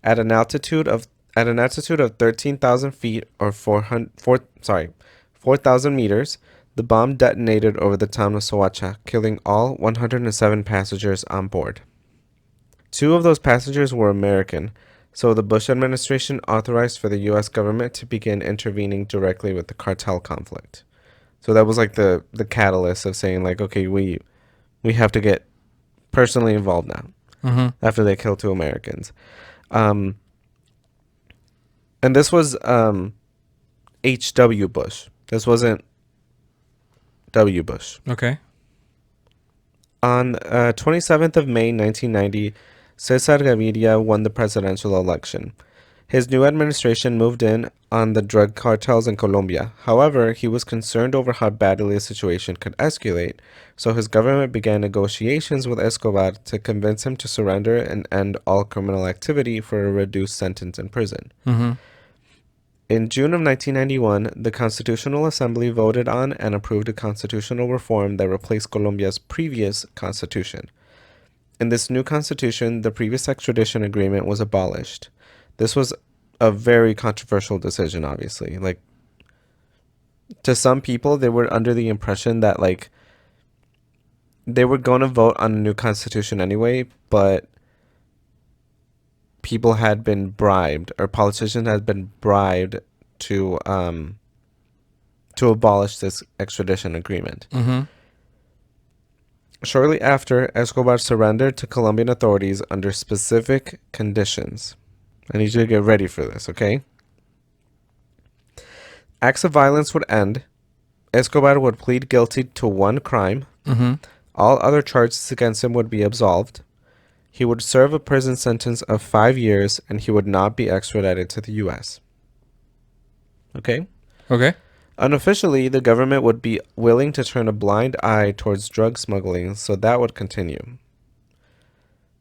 At an altitude of 13,000 feet or 4,000 meters, the bomb detonated over the town of Soacha, killing all 107 passengers on board. 2 of those passengers were American, so the Bush administration authorized for the U.S. government to begin intervening directly with the cartel conflict. So that was like the catalyst of saying, like, okay, we have to get personally involved now after they killed 2 Americans. And this was H.W. Bush. This wasn't W. Bush. Okay. On 27th of May 1990, Cesar Gaviria won the presidential election. His new administration moved in on the drug cartels in Colombia. However, he was concerned over how badly the situation could escalate, so his government began negotiations with Escobar to convince him to surrender and end all criminal activity for a reduced sentence in prison. In June of 1991, the Constitutional Assembly voted on and approved a constitutional reform that replaced Colombia's previous constitution. In this new constitution, the previous extradition agreement was abolished. This was a very controversial decision, obviously. Like, to some people, they were under the impression that, like, they were going to vote on a new constitution anyway, but people had been bribed, or politicians had been bribed to abolish this extradition agreement. Mm-hmm. Shortly after, Escobar surrendered to Colombian authorities under specific conditions. I need you to get ready for this, okay? Acts of violence would end. Escobar would plead guilty to one crime. Mm-hmm. All other charges against him would be absolved. He would serve a prison sentence of 5 years, and he would not be extradited to the U.S. Okay? Okay. Unofficially, the government would be willing to turn a blind eye towards drug smuggling, so that would continue.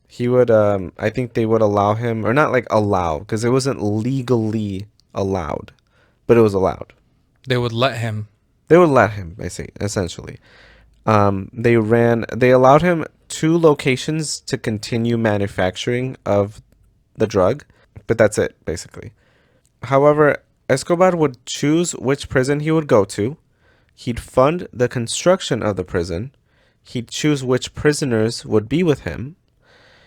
He would, I think they would allow him, or not like allow, because it wasn't legally allowed, but it was allowed. They would let him. They would let him, essentially. They allowed him 2 locations to continue manufacturing of the drug, but that's it, basically. However, Escobar would choose which prison he would go to. He'd fund the construction of the prison. He'd choose which prisoners would be with him.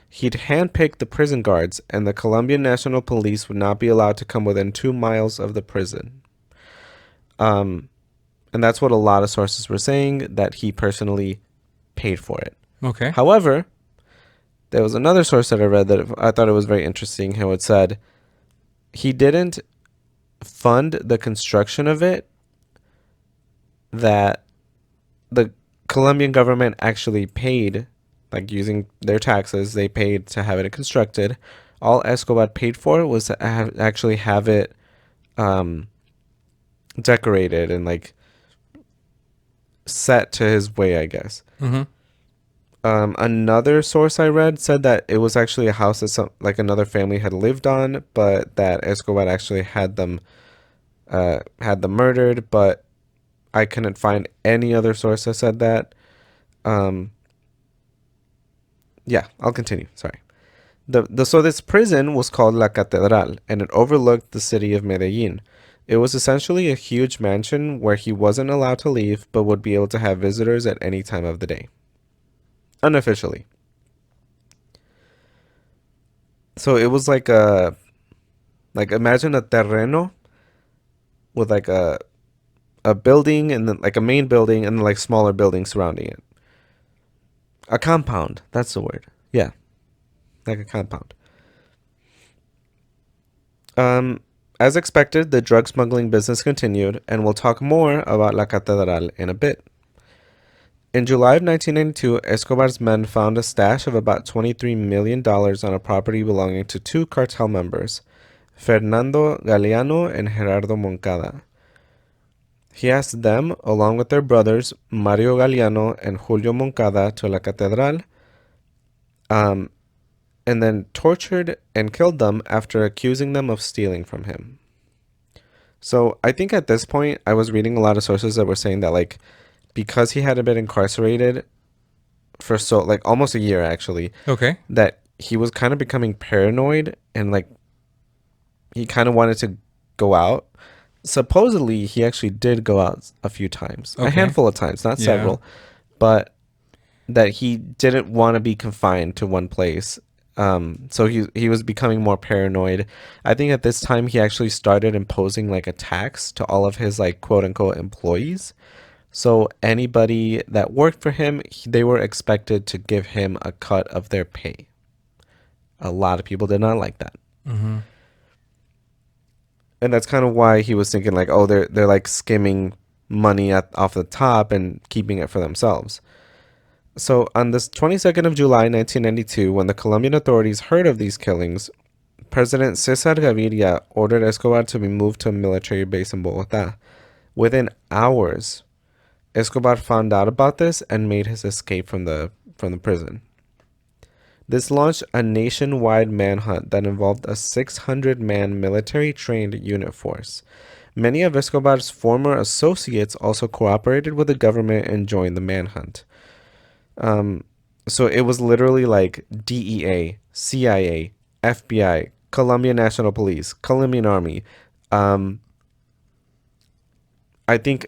He'd handpick the prison guards, and the Colombian National Police would not be allowed to come within 2 miles of the prison. And that's what a lot of sources were saying, that he personally paid for it. Okay. However, there was another source that I read that I thought it was very interesting, how it said he didn't fund the construction of it, that the Colombian government actually paid, like using their taxes, they paid to have it constructed. All Escobar paid for was to actually have it decorated and like set to his way, I guess. Mm-hmm. Another source I read said that it was actually a house that another family had lived on, but that Escobar actually had them murdered. But I couldn't find any other source that said that. Yeah, I'll continue. Sorry. So this prison was called La Catedral, and it overlooked the city of Medellín. It was essentially a huge mansion where he wasn't allowed to leave, but would be able to have visitors at any time of the day. Unofficially. So it was like imagine a terreno with like a building, and then like a main building, and then like smaller buildings surrounding it. A compound, that's the word. Yeah. Like a compound. As expected, the drug smuggling business continued, and we'll talk more about La Catedral in a bit. In July of 1992, Escobar's men found a stash of about $23 million on a property belonging to 2 cartel members, Fernando Galeano and Gerardo Moncada. He asked them, along with their brothers, Mario Galeano and Julio Moncada, to La Catedral, and then tortured and killed them after accusing them of stealing from him. So I think at this point, I was reading a lot of sources that were saying that, like, because he hadn't been incarcerated for almost a year, actually. Okay. That he was kind of becoming paranoid, and like he kind of wanted to go out. Supposedly, he actually did go out a few times, a handful of times, not several, but that he didn't want to be confined to one place. So he was becoming more paranoid. I think at this time he actually started imposing like a tax to all of his like quote unquote employees. So anybody that worked for him, they were expected to give him a cut of their pay. A lot of people did not like that. Mm-hmm. And that's kind of why he was thinking like, oh, they're like skimming money off the top and keeping it for themselves. So on this 22nd of July, 1992, when the Colombian authorities heard of these killings, President Cesar Gaviria ordered Escobar to be moved to a military base in Bogota. Within hours, Escobar found out about this and made his escape from the prison. This launched a nationwide manhunt that involved a 600-man military-trained unit force. Many of Escobar's former associates also cooperated with the government and joined the manhunt. So it was literally like DEA, CIA, FBI, Colombian National Police, Colombian Army. I think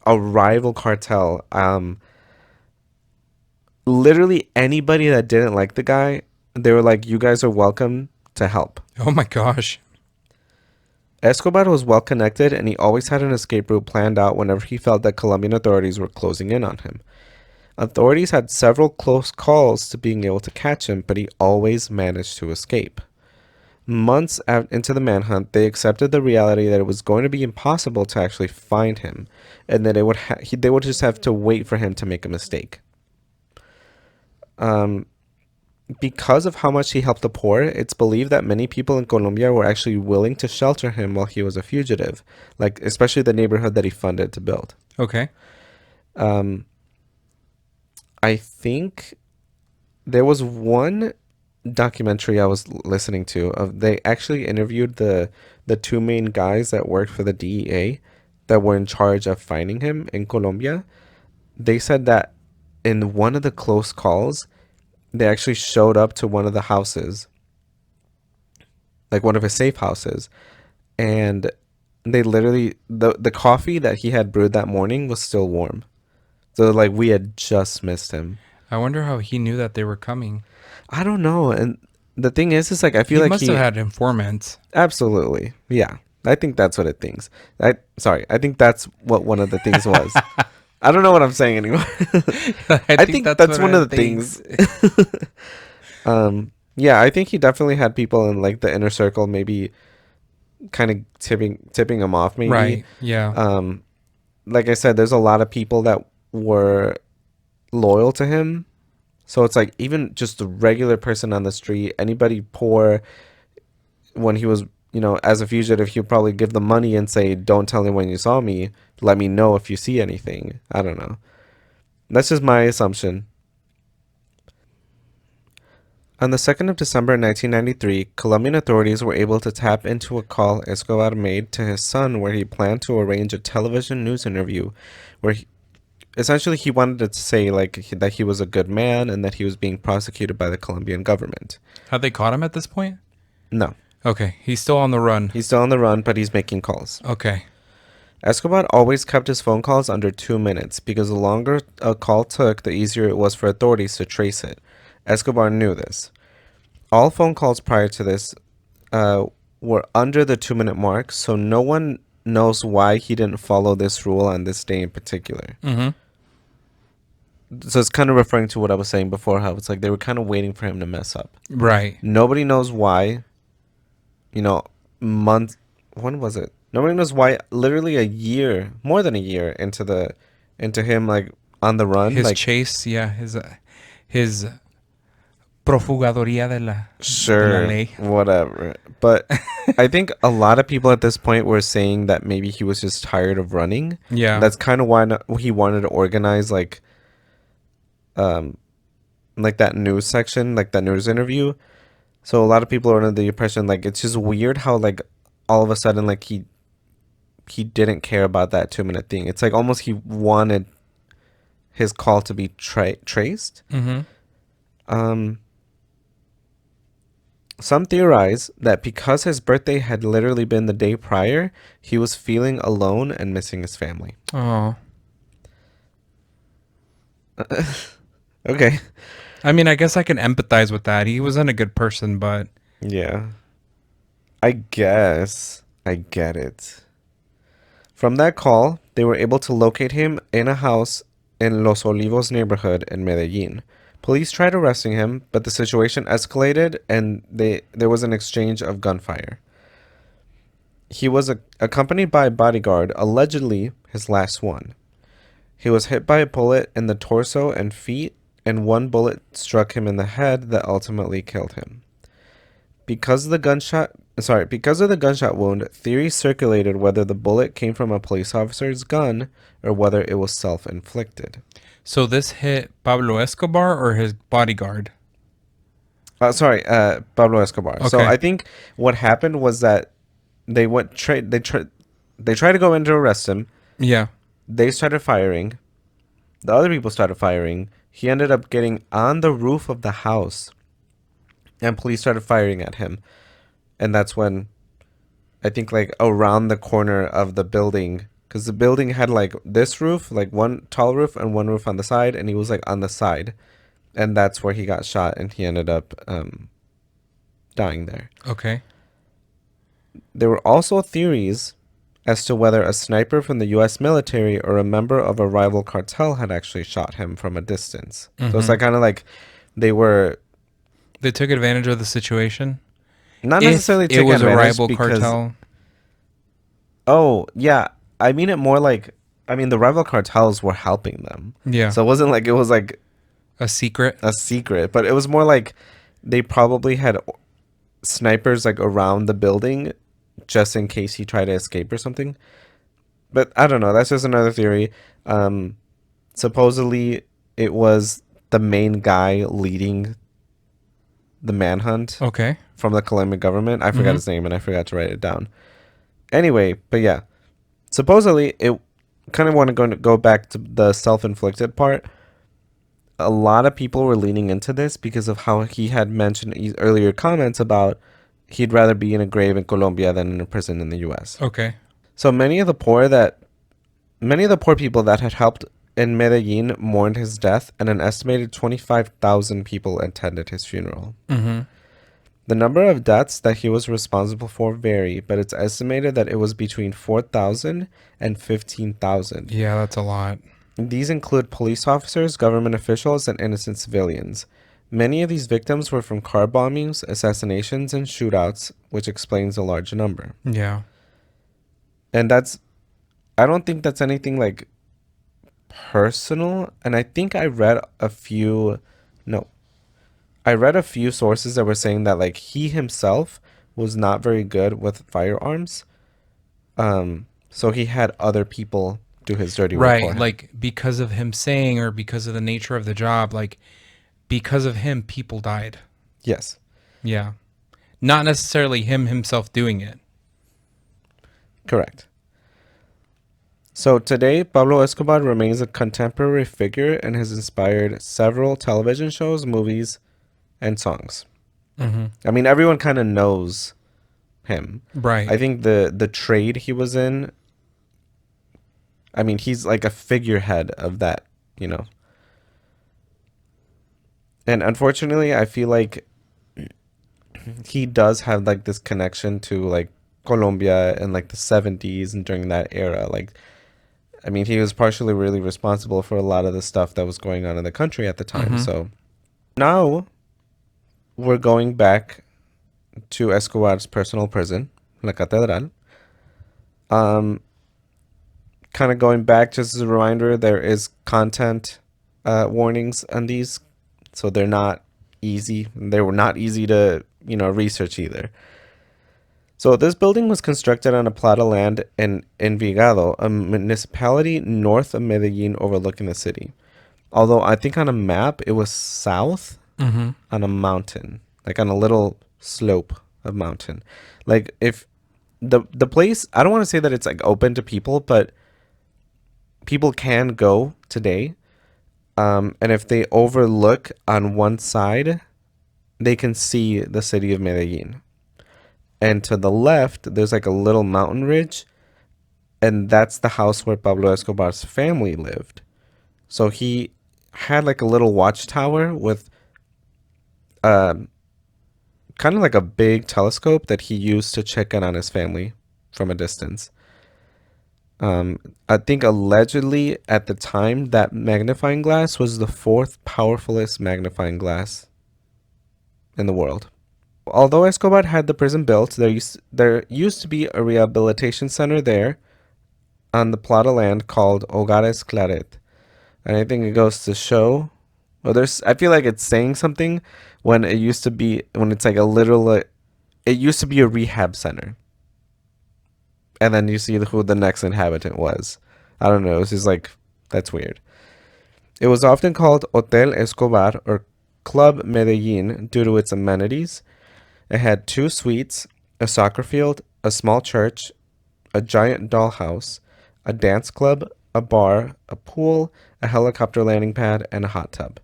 a rival cartel. Literally anybody that didn't like the guy, they were like, you guys are welcome to help. Oh my gosh. Escobar was well connected, and he always had an escape route planned out whenever he felt that Colombian authorities were closing in on him. Authorities had several close calls to being able to catch him, but he always managed to escape. Months into the manhunt, they accepted the reality that it was going to be impossible to actually find him, and that they would just have to wait for him to make a mistake. Because of how much he helped the poor, it's believed that many people in Colombia were actually willing to shelter him while he was a fugitive, like especially the neighborhood that he funded to build. Okay. I think there was one documentary I was listening to of they actually interviewed the two main guys that worked for the DEA that were in charge of finding him in Colombia. They said that in one of the close calls, they actually showed up to one of the houses, like one of his safe houses, and they literally the coffee that he had brewed that morning was still warm. So like we had just missed him. I wonder how he knew that they were coming. I don't know. And the thing is like I feel He like must have had informants. Absolutely. Yeah. I think that's what it thinks. I think that's what one of the things was. I don't know what I'm saying anymore. I think that's one of the things. Yeah, I think he definitely had people in like the inner circle maybe kind of tipping him off maybe. Right. Yeah. Like I said, there's a lot of people that were loyal to him. So it's like even just a regular person on the street, anybody poor, when he was, as a fugitive, he'd probably give them money and say, "Don't tell anyone you saw me. Let me know if you see anything." I don't know. That's just my assumption. On the 2nd of December 1993, Colombian authorities were able to tap into a call Escobar made to his son where he planned to arrange a television news interview where essentially he wanted to say that he was a good man and that he was being prosecuted by the Colombian government. Have they caught him at this point? No. Okay. He's still on the run. He's still on the run, but he's making calls. Okay. Escobar always kept his phone calls under 2 minutes because the longer a call took, the easier it was for authorities to trace it. Escobar knew this. All phone calls prior to this were under the 2-minute mark, so no one knows why he didn't follow this rule on this day in particular. Mm-hmm. So it's kind of referring to what I was saying before, how it's like they were kind of waiting for him to mess up. Right. Nobody knows why. When was it? Nobody knows why. Literally a year, more than a year into him like on the run, His like chase, yeah, his profugadoría de la sure, ley. whatever. But I think a lot of people at this point were saying that maybe he was just tired of running. Yeah. That's kind of why he wanted to organize like that news section, like that news interview. So a lot of people are under the impression like it's just weird how like all of a sudden like he didn't care about that 2-minute thing. It's like almost he wanted his call to be traced. Mm-hmm. Some theorize that because his birthday had literally been the day prior, he was feeling alone and missing his family. Oh. Okay. I mean, I guess I can empathize with that. He wasn't a good person, but Yeah. I guess I get it. From that call, they were able to locate him in a house in Los Olivos neighborhood in Medellin. Police tried arresting him, but the situation escalated and there was an exchange of gunfire. He was accompanied by a bodyguard, allegedly his last one. He was hit by a bullet in the torso and feet, and one bullet struck him in the head that ultimately killed him. Because of the gunshot wound, theories circulated whether the bullet came from a police officer's gun or whether it was self-inflicted. so this hit Pablo Escobar or his bodyguard? Pablo Escobar. So Okay. I think what happened was that they tried to go in to arrest him. Yeah. They started firing. The other people started firing. He ended up getting on the roof of the house, and police started firing at him. And that's when I think like around the corner of the building, because the building had like this roof, like one tall roof and one roof on the side, and he was like on the side, and that's where he got shot, and he ended up dying there. Okay. There were also theories as to whether a sniper from the U.S. military or a member of a rival cartel had actually shot him from a distance. So it's like kind of like they were They took advantage of the situation. not If necessarily it taking was a advantage rival because, cartel. oh, yeah, I mean it more like, I mean, the rival cartels were helping them. Yeah. So it wasn't like it was like A secret. a secret, but it was more like they probably had snipers like around the building just in case he tried to escape or something. But I don't know. That's just another theory. Supposedly, it was the main guy leading the manhunt Okay. from the Colombian government. I forgot his name and I forgot to write it down. Anyway, but yeah, supposedly it kind of want to go back to the self-inflicted part. A lot of people were leaning into this because of how he had mentioned earlier comments about he'd rather be in a grave in Colombia than in a prison in the U.S. Okay. So many of the poor people that had helped in Medellin mourned his death, and an estimated 25,000 people attended his funeral. Mm-hmm. The number of deaths that he was responsible for vary, but it's estimated that it was between 4,000 and 15,000. Yeah, that's a lot. These include police officers, government officials, and innocent civilians. Many of these victims were from car bombings, assassinations, and shootouts, which explains the large number. Yeah. And I don't think that's anything like personal. And I think I read a few sources that were saying that like he himself was not very good with firearms. So he had other people do his dirty work for Right. him. Like because of him saying, or because of the nature of the job, like because of him, people died. Yes, Yeah. Not necessarily him himself doing it. correct. So today, Pablo Escobar remains a contemporary figure and has inspired several television shows, movies, and songs. Mm-hmm. I mean, everyone kind of knows him. Right. I think the trade he was in, I mean, he's like a figurehead of that, you know. And unfortunately, I feel like he does have like this connection to like Colombia and like the 70s and during that era. Like, I mean, he was partially really responsible for a lot of the stuff that was going on in the country at the time. Mm-hmm. So now we're going back to Escobar's personal prison, La Catedral. Kind of going back, just as a reminder, there is content warnings on these, so they're not easy. They were not easy to, research either. So this building was constructed on a plot of land in Envigado, a municipality north of Medellin overlooking the city. Although I think on a map it was south Mm-hmm. on a mountain, like on a little slope of mountain. Like if the place, I don't want to say that it's like open to people, but people can go today. And if they overlook on one side, they can see the city of Medellin. And to the left, there's like a little mountain ridge, and that's the house where Pablo Escobar's family lived. So he had like a little watchtower with kind of like a big telescope that he used to check in on his family from a distance. I think allegedly at the time that magnifying glass was the fourth powerfulest magnifying glass in the world. Although Escobar had the prison built, there used to be a rehabilitation center there on the plot of land called Hogares Claret. And I think it goes to show, well, I feel like it's saying something when it's like a literal, it used to be a rehab center. And then you see who the next inhabitant was. I don't know, it's just like, that's weird. It was often called Hotel Escobar or Club Medellin due to its amenities. It had 2 suites, a soccer field, a small church, a giant dollhouse, a dance club, a bar, a pool, a helicopter landing pad, and a hot tub.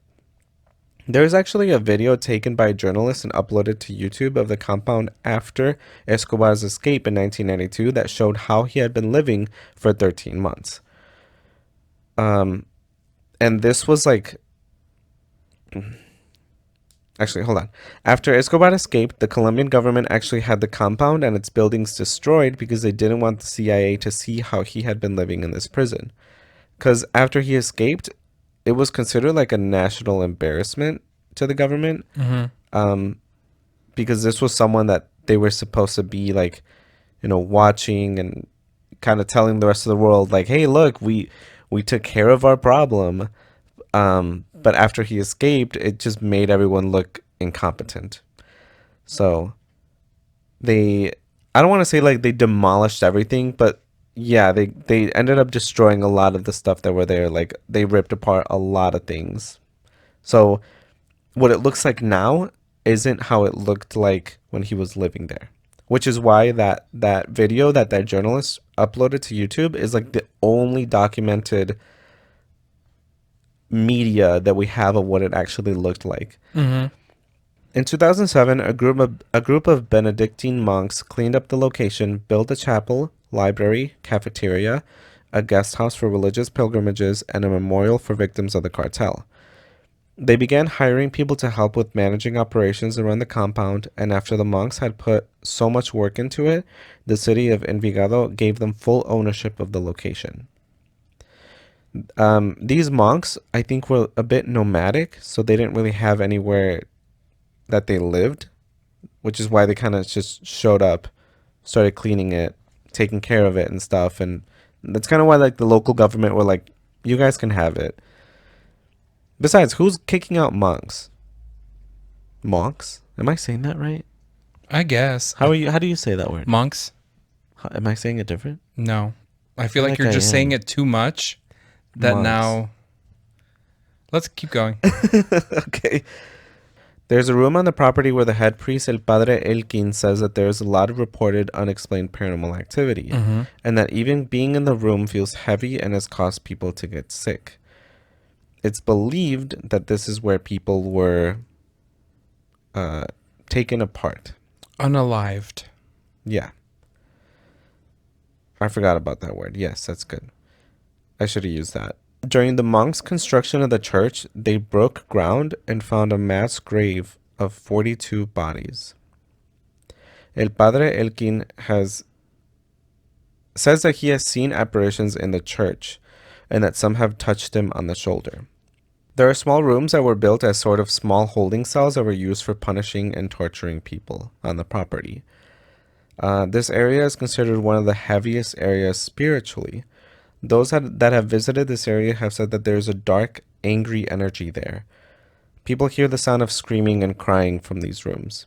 There is actually a video taken by a journalist and uploaded to YouTube of the compound after Escobar's escape in 1992 that showed how he had been living for 13 months. And this was like, Actually, hold on. After Escobar escaped, the Colombian government actually had the compound and its buildings destroyed because they didn't want the CIA to see how he had been living in this prison. Because after he escaped, it was considered like a national embarrassment to the government. Um, because this was someone that they were supposed to be like, watching and kind of telling the rest of the world, like, hey, look, we took care of our problem. But after he escaped, it just made everyone look incompetent. So I don't want to say like they demolished everything, but yeah, they ended up destroying a lot of the stuff that were there. Like they ripped apart a lot of things. So what it looks like now isn't how it looked like when he was living there. Which is why that video that journalist uploaded to YouTube is like the only documented media that we have of what it actually looked like. In 2007, a group of Benedictine monks cleaned up the location, built a chapel, library, cafeteria, a guest house for religious pilgrimages, and a memorial for victims of the cartel. They began hiring people to help with managing operations around the compound, and after the monks had put so much work into it, the city of Envigado gave them full ownership of the location. These monks, I think, were a bit nomadic, so they didn't really have anywhere that they lived, which is why they kind of just showed up, started cleaning it, taking care of it and stuff. And that's kind of why like the local government were like, you guys can have it. Besides, who's kicking out monks? Monks? Am I saying that right? I guess. How do you say that word? Monks? Am I saying it different? No. I feel like like you're I just saying am. it too much that Monks. now. Let's keep going. Okay. There's a room on the property where the head priest, El Padre Elkin, says that there is a lot of reported unexplained paranormal activity, and that even being in the room feels heavy and has caused people to get sick. It's believed that this is where people were taken apart. Unalived. Yeah. I forgot about that word. Yes, that's good. I should have used that. During the monks' construction of the church, they broke ground and found a mass grave of 42 bodies. El Padre Elkin says that he has seen apparitions in the church and that some have touched him on the shoulder. There are small rooms that were built as sort of small holding cells that were used for punishing and torturing people on the property. This area is considered one of the heaviest areas spiritually. Those that have visited this area have said that there is a dark, angry energy there. People hear the sound of screaming and crying from these rooms.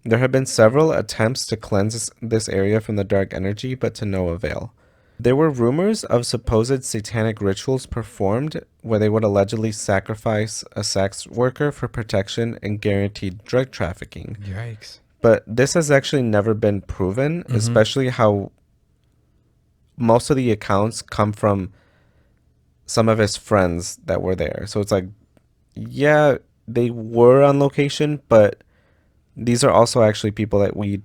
There have been several attempts to cleanse this area from the dark energy, but to no avail. There were rumors of supposed satanic rituals performed where they would allegedly sacrifice a sex worker for protection and guaranteed drug trafficking. Yikes. But this has actually never been proven, especially how most of the accounts come from some of his friends that were there. So it's like, yeah, they were on location, but these are also actually people that we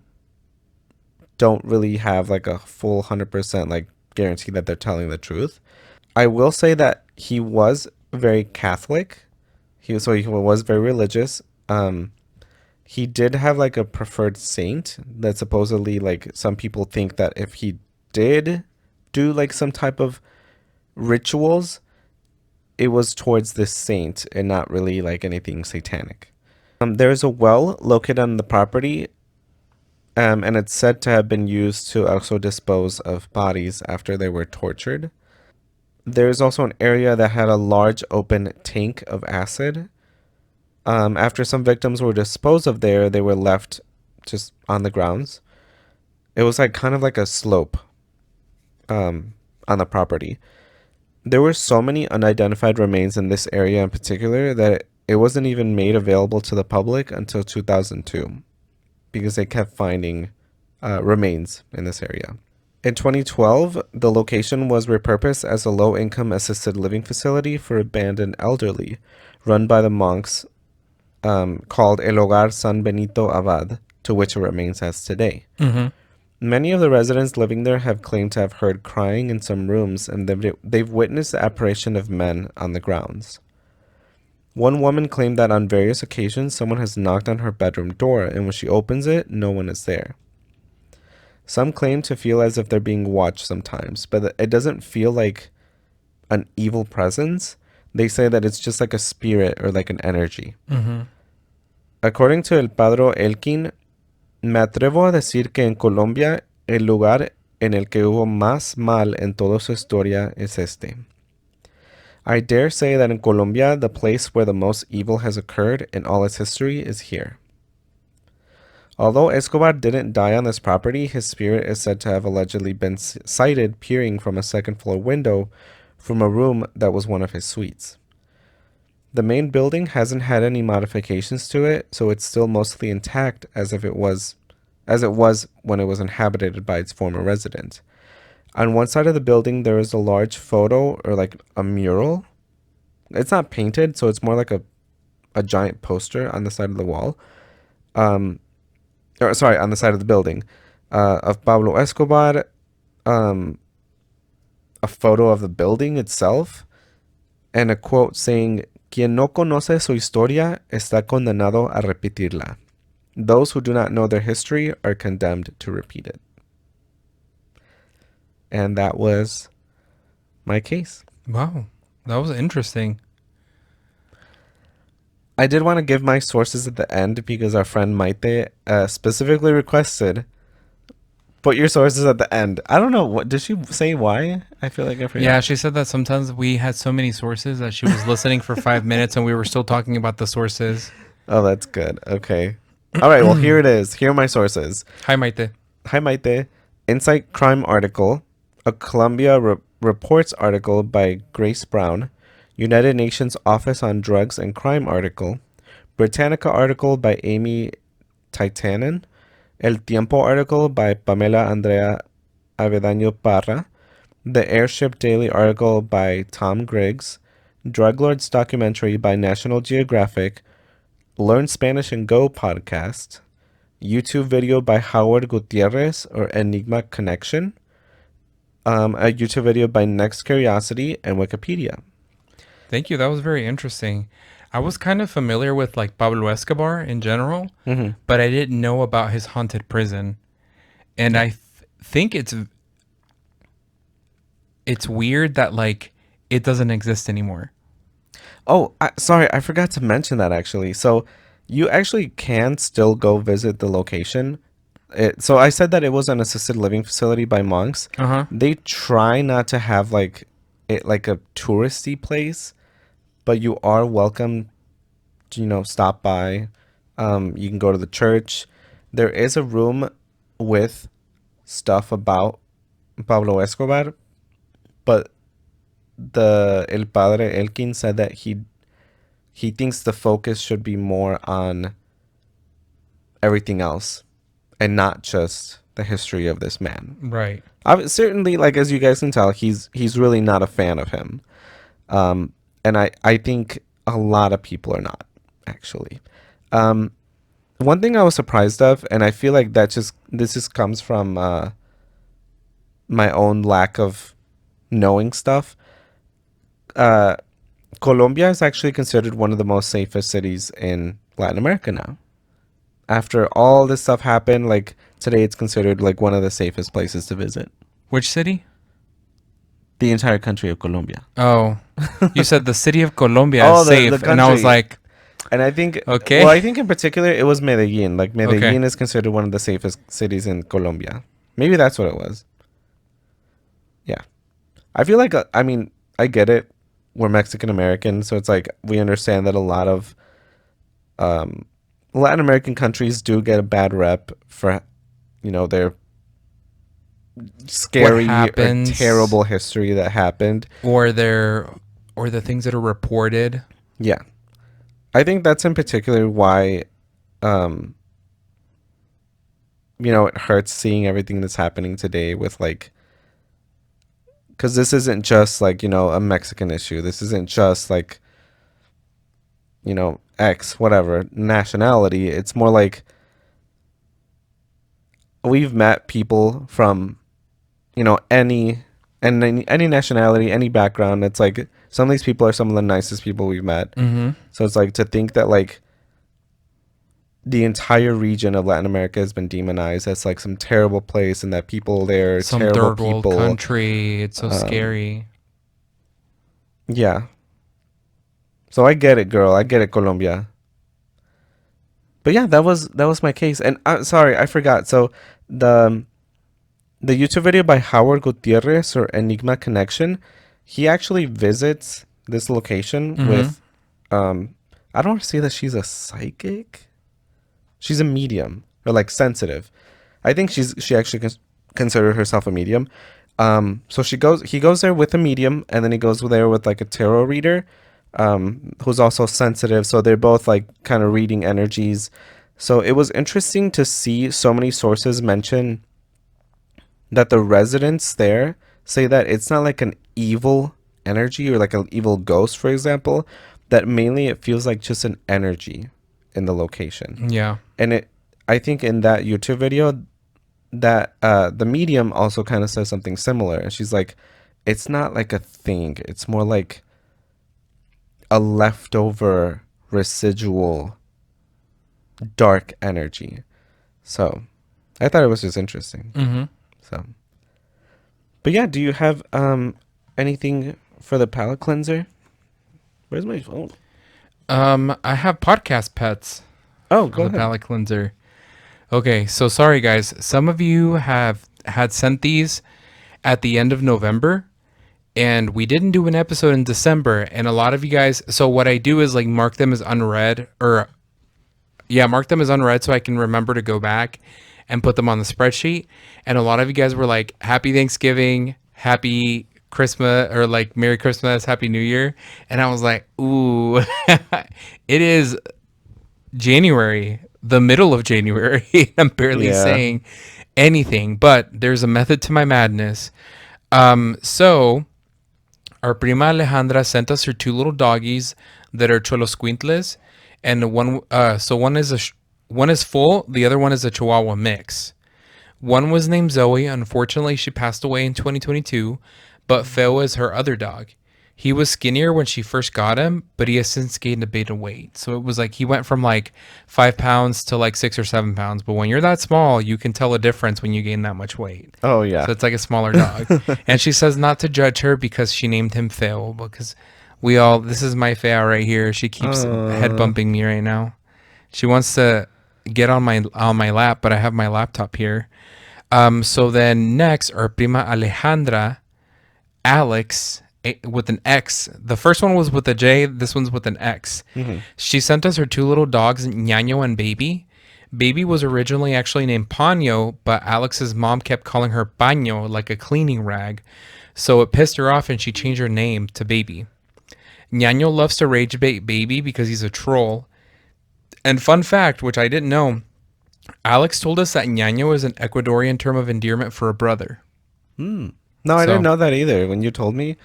don't really have like a full 100% like guarantee that they're telling the truth. I will say that he was very Catholic. He was very religious. He did have like a preferred saint that supposedly like some people think that if he did do like some type of rituals, it was towards this saint and not really like anything satanic. There's a well located on the property, and it's said to have been used to also dispose of bodies after they were tortured. There's also an area that had a large open tank of acid. After some victims were disposed of there, they were left just on the grounds. It was like kind of like a slope on the property. There were so many unidentified remains in this area in particular that it wasn't even made available to the public until 2002 because they kept finding remains in this area. In 2012, the location was repurposed as a low-income assisted living facility for abandoned elderly, run by the monks called El Hogar San Benito Abad, to which it remains as today. Many of the residents living there have claimed to have heard crying in some rooms, and they've witnessed the apparition of men on the grounds. One woman claimed that on various occasions someone has knocked on her bedroom door, and when she opens it, no one is there. Some claim to feel as if they're being watched sometimes, but it doesn't feel like an evil presence. They say that it's just like a spirit or like an energy. Mm-hmm. According to El Padre Elkin, me atrevo a decir que en Colombia el lugar en el que hubo más mal en toda su historia es este. I dare say that in Colombia, the place where the most evil has occurred in all its history is here. Although Escobar didn't die on this property, his spirit is said to have allegedly been sighted peering from a second-floor window from a room that was one of his suites. The main building hasn't had any modifications to it, so it's still mostly intact as it was when it was inhabited by its former resident. On one side of the building, there is a large photo or like a mural. It's not painted, so it's more like a giant poster on the side of the wall. On the side of the building, of Pablo Escobar, a photo of the building itself, and a quote saying, "Quien no conoce su historia está condenado a repetirla. Those who do not know their history are condemned to repeat it." And that was my case. Wow, that was interesting. I did want to give my sources at the end because our friend Maite specifically requested put your sources at the end. I don't know. What did she say? Why? I feel like I forgot. Yeah, she said that sometimes we had so many sources that she was listening for 5 minutes and we were still talking about the sources. Oh, that's good. Okay. All right. Well, here it is. Here are my sources. Hi, Maite. Hi, Maite. Insight Crime article, a Columbia Reports article by Grace Brown, United Nations Office on Drugs and Crime article, Britannica article by Amy Titanen, El Tiempo article by Pamela Andrea Avedaño Parra, The Airship Daily article by Tom Griggs, Drug Lords documentary by National Geographic, Learn Spanish and Go podcast, YouTube video by Howard Gutierrez or Enigma Connection, a YouTube video by Next Curiosity, and Wikipedia. Thank you. That was very interesting. I was kind of familiar with like Pablo Escobar in general, but I didn't know about his haunted prison. And I think it's weird that like it doesn't exist anymore. Oh, sorry, I forgot to mention that actually. So you actually can still go visit the location. So I said that it was an assisted living facility by monks. They try not to have like it like a touristy place, but you are welcome to, stop by. You can go to the church. There is a room with stuff about Pablo Escobar, but the El Padre Elkin said that he thinks the focus should be more on everything else and not just the history of this man. Right. Certainly, like as you guys can tell, he's really not a fan of him, and I think a lot of people are not actually. One thing I was surprised of, and I feel like this just comes from my own lack of knowing stuff. Colombia is actually considered one of the most safest cities in Latin America now. After all this stuff happened, like today it's considered like one of the safest places to visit. Which city? The entire country of Colombia. Oh, you said the city of Colombia is safe, the and I was like, and I think, okay. well, I think in particular it was Medellin. Like Medellin is considered one of the safest cities in Colombia. Maybe that's what it was. Yeah, I feel like I mean I get it. We're Mexican American, so it's like we understand that a lot of Latin American countries do get a bad rep for their scary or terrible history that happened, or the things that are reported. Yeah, I think that's in particular why it hurts seeing everything that's happening today with like, because this isn't just like a Mexican issue. This isn't just like X whatever nationality. It's more like we've met people from any nationality, any background. It's like some of these people are some of the nicest people we've met. Mm-hmm. So it's like to think that like the entire region of Latin America has been demonized as like some terrible place, and that people there are Some terrible third world people. country. It's so scary. Yeah. So I get it, girl. I get it, Colombia. But yeah, that was my case. And sorry, I forgot. So the YouTube video by Howard Gutierrez, or Enigma Connection, he actually visits this location with I don't want to say that she's a psychic. She's a medium, or like sensitive. I think she actually considered herself a medium. So he goes there with a medium, and then he goes there with like a tarot reader, who's also sensitive. So they're both like kind of reading energies. So it was interesting to see so many sources mention that the residents there say that it's not like an evil energy or like an evil ghost, for example, that mainly it feels like just an energy in the location. Yeah. And I think in that YouTube video that the medium also kind of says something similar, and she's like, it's not like a thing, it's more like a leftover residual dark energy. So I thought it was just interesting. So, but yeah, do you have anything for the palate cleanser? Where's my phone? I have podcast pets. Oh, For go the ahead. palate cleanser. Okay, so sorry guys. Some of you had sent these at the end of November, and we didn't do an episode in December. And a lot of you guys. So what I do is like mark them as unread, mark them as unread so I can remember to go back and put them on the spreadsheet. And a lot of you guys were like, "Happy Thanksgiving, Happy Christmas," or like "Merry Christmas, Happy New Year," and I was like, "Ooh, it is January, the middle of January. I'm barely Yeah. saying anything, but there's a method to my madness." So our prima Alejandra sent us her two little doggies that are choloscuintles, and one one is full, the other one is a Chihuahua mix. One was named Zoe. Unfortunately, she passed away in 2022, but Phil is her other dog. He was skinnier when she first got him, but he has since gained a bit of weight. So it was like he went from like 5 pounds to like 6 or 7 pounds. But when you're that small, you can tell a difference when you gain that much weight. Oh yeah. So it's like a smaller dog. And she says not to judge her because she named him Phil, because this is my Phil right here. She keeps head bumping me right now. She wants to get on my lap, but I have my laptop here. So then next, our prima Alejandra, Alex, with an X. The first one was with a J. This one's with an X. She sent us her two little dogs, Ñaño and Baby. Baby was originally actually named Paño, but Alex's mom kept calling her Paño, like a cleaning rag. So it pissed her off, and she changed her name to Baby. Ñaño loves to rage bait Baby because he's a troll. And fun fact, which I didn't know, Alex told us that Ñaño is an Ecuadorian term of endearment for a brother. No, I didn't know that either. When you told me,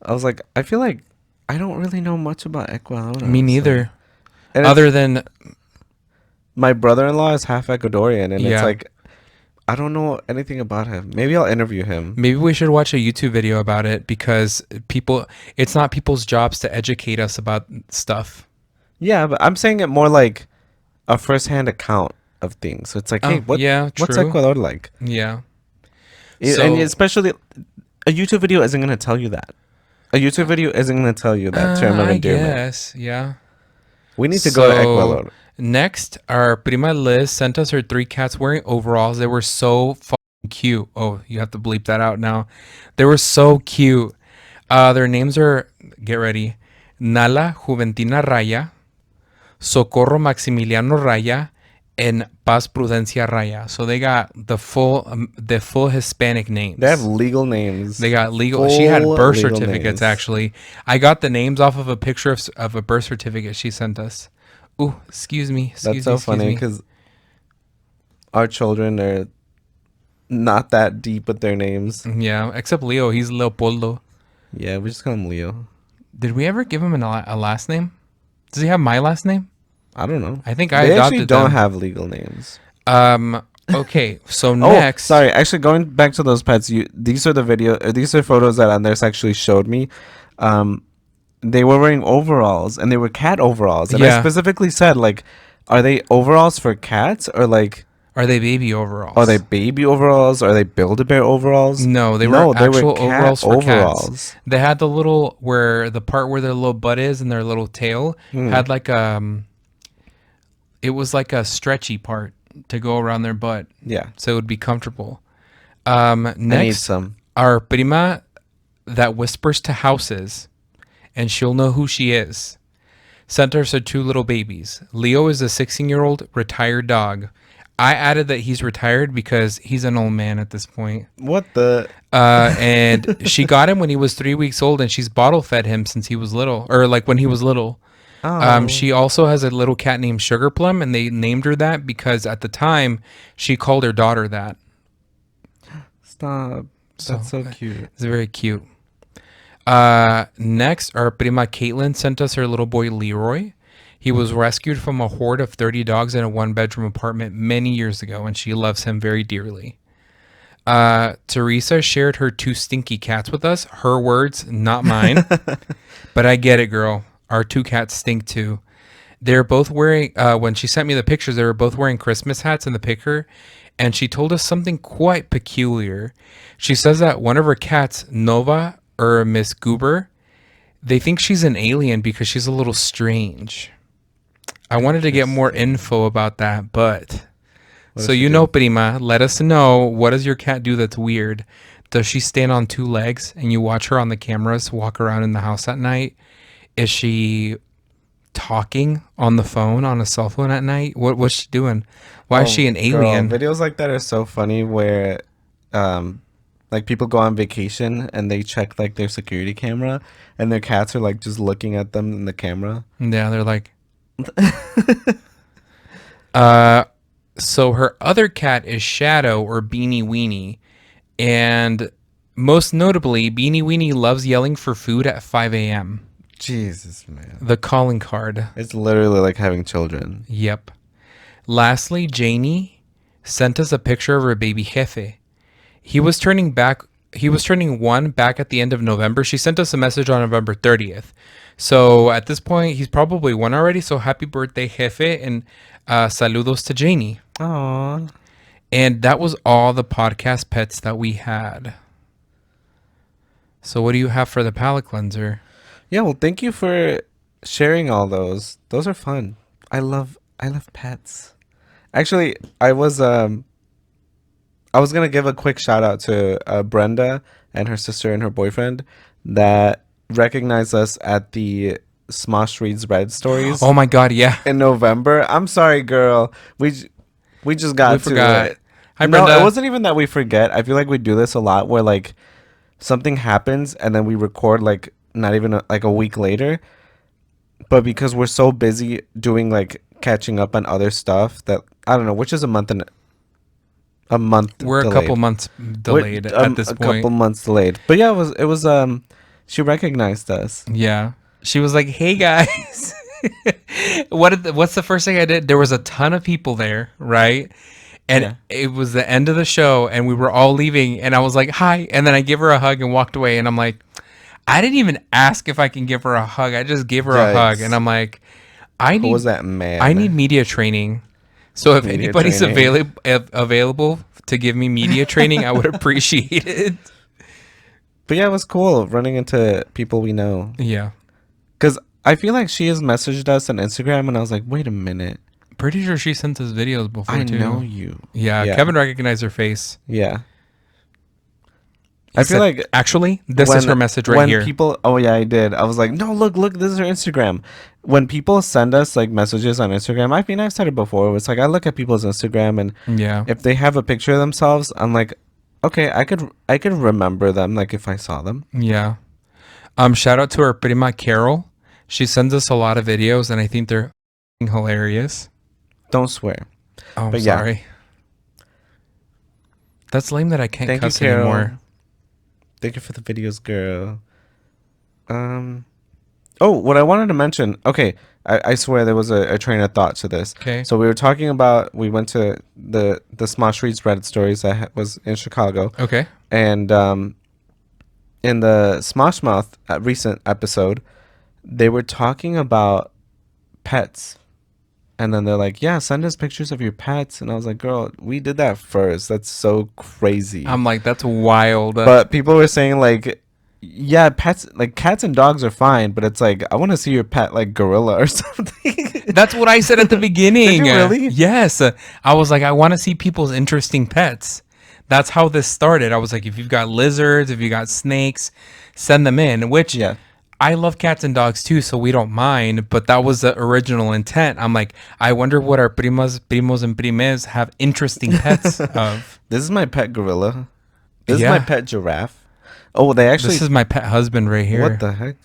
I was like, I feel like I don't really know much about Ecuador. Me neither. And Other than my brother-in-law is half Ecuadorian, and Yeah. it's like I don't know anything about him. Maybe I'll interview him. maybe we should watch a YouTube video about it, because it's not people's jobs to educate us about stuff. Yeah, but I'm saying it more like a first-hand account of things. So it's like, hey, what's true. Ecuador like? Yeah. And especially a YouTube video isn't going to tell you that. A YouTube video isn't going to tell you that term of I endearment. guess, yeah. We need to go to Ecuador. Next, our prima Liz sent us her 3 cats wearing overalls. They were so fucking cute. Oh, you have to bleep that out now. They were so cute. Their names are, get ready, Nala Juventina Raya, Socorro Maximiliano Raya, and Paz Prudencia Raya. So they got the full Hispanic names. They have legal names. They got legal. She had Full birth legal certificates, names. actually. I got the names off of a picture of a birth certificate she sent us. Ooh, excuse me. That's so funny because our children are not that deep with their names. Yeah, except Leo. He's Leopoldo. Yeah, we just call him Leo. Did we ever give him a last name? Does he have my last name? I don't know. I think I They adopted actually don't them. have legal names. Okay, so Oh, next. sorry. Actually, going back to those pets, these are photos that Andres actually showed me. they were wearing overalls, and they were cat overalls. And I Yeah. specifically said, like, are they overalls for cats, or like, Are they baby are they overalls? baby overalls? Are they Build-A-Bear overalls? No, they were No, they were actual cat overalls for cats. overalls. They had the little where the part where their little butt is and their little tail Mm, had like it was like a stretchy part to go around their butt, yeah, so it would be comfortable. I need Next, some. our prima that whispers to houses, and she'll know who she is. Sent us her two little babies. Leo is a 16-year-old retired dog. I added that he's retired because he's an old man at this point. What the? And she got him when he was 3 weeks old, and she's bottle fed him since he was little, or like when he was little. Oh, She also has a little cat named Sugar Plum, and they named her that because at the time she called her daughter that. stop. So That's so cute. it's very cute. Next, our prima Caitlin sent us her little boy Leroy. He was rescued from a horde of 30 dogs in a one-bedroom apartment many years ago, and she loves him very dearly. Teresa shared her two stinky cats with us. Her words, not mine. But I get it, girl. Our two cats stink too. They're both wearing, when she sent me the pictures, they were both wearing Christmas hats in the picture. And she told us something quite peculiar. She says that one of her cats, Nova or Miss Goober, they think she's an alien because she's a little strange. I wanted to get more info about that, but What so does she you do? know, Prima, let us know, what does your cat do that's weird? Does she stand on two legs and you watch her on the cameras walk around in the house at night? Is she talking on the phone on a cell phone at night? What's she doing? Why is Oh, she an girl, alien? videos like that are so funny where, like people go on vacation and they check like their security camera and their cats are like just looking at them in the camera. Yeah, they're like, uh, so her other cat is Shadow or Beanie Weenie, and most notably, Beanie Weenie loves yelling for food at 5 a.m. Jesus, man. The calling card. It's literally like having children. Yep. Lastly, Janie sent us a picture of her baby Jefe. He was turning back. He was turning one back at the end of November. She sent us a message on November 30th. So at this point, he's probably one already. So happy birthday, Jefe, and saludos to Janie. Aww. And that was all the podcast pets that we had. So what do you have for the palate cleanser? Yeah, well, thank you for sharing all those. Those are fun. I love pets. Actually, I was gonna give a quick shout out to Brenda and her sister and her boyfriend that recognized us at the Smosh Reads Red stories Oh my God, yeah. in November. I'm sorry, girl. We just got We to forgot. it. Hi, No, Brenda. it wasn't even that we forget. I feel like we do this a lot where like something happens and then we record like not even like a week later. But because we're so busy doing like catching up on other stuff that I don't know, which is a month We're a delayed. couple months delayed at this A point. couple months delayed. But yeah, it was she recognized us. Yeah. She was like, "Hey guys." What's the first thing I did? There was a ton of people there, right? And Yeah. it was the end of the show and we were all leaving and I was like, "Hi." And then I give her a hug and walked away and I'm like, I didn't even ask if I can give her a hug. I just gave her a hug and Yikes. I'm like, Who was that man? I need media training. So if Media anybody's training. available to give me media training, I would appreciate it. But yeah, it was cool running into people we know. Yeah. Cause I feel like she has messaged us on Instagram and I was like, wait a minute. Pretty sure she sent us videos before I too. know you. Yeah, Yeah. Kevin recognized her face. Yeah. He I feel said, like actually, this is her message right when here. people, oh yeah, I did. I was like, no, look, this is her Instagram. When people send us like messages on Instagram, I mean, I've said it before. It's like I look at people's Instagram, and Yeah. if they have a picture of themselves, I'm like, okay, I could remember them, like if I saw them. Yeah. Shout out to our prima Carol. She sends us a lot of videos, and I think they're hilarious. Don't swear. Oh, I'm But yeah. sorry. That's lame that I can't Thank you, cuss Carol. anymore. Thank you for the videos, girl. Oh, what I wanted to mention. Okay, I swear there was a train of thought to this. Okay. So we were talking about, we went to the Smosh Reads Reddit stories that was in Chicago. Okay. And in the Smosh Mouth recent episode, they were talking about pets. And then they're like, yeah, send us pictures of your pets. And I was like, girl, we did that first. That's so crazy. I'm like, that's wild. But people were saying, like, yeah, pets, like cats and dogs are fine. But it's like, I want to see your pet, like, gorilla or something. That's what I said at the beginning. Did you really? Yes. I was like, I want to see people's interesting pets. That's how this started. I was like, if you've got lizards, if you got snakes, send them in, which Yeah. I love cats and dogs too, so we don't mind, but that was the original intent. I'm like, I wonder what our primos and primes have interesting pets of. This is my pet gorilla. This Yeah. is my pet giraffe. Oh, they actually. This is my pet husband right here. What the heck?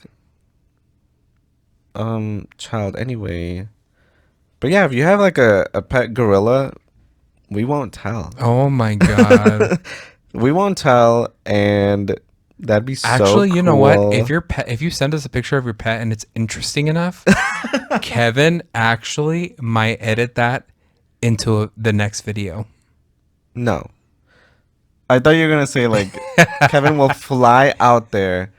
Child, anyway. But yeah, if you have like a pet gorilla, we won't tell. Oh my god. We won't tell, and that'd be so Actually, you know what? cool. If you send us a picture of your pet and it's interesting enough, Kevin actually might edit that into the next video. No. I thought you were gonna say like Kevin will fly out there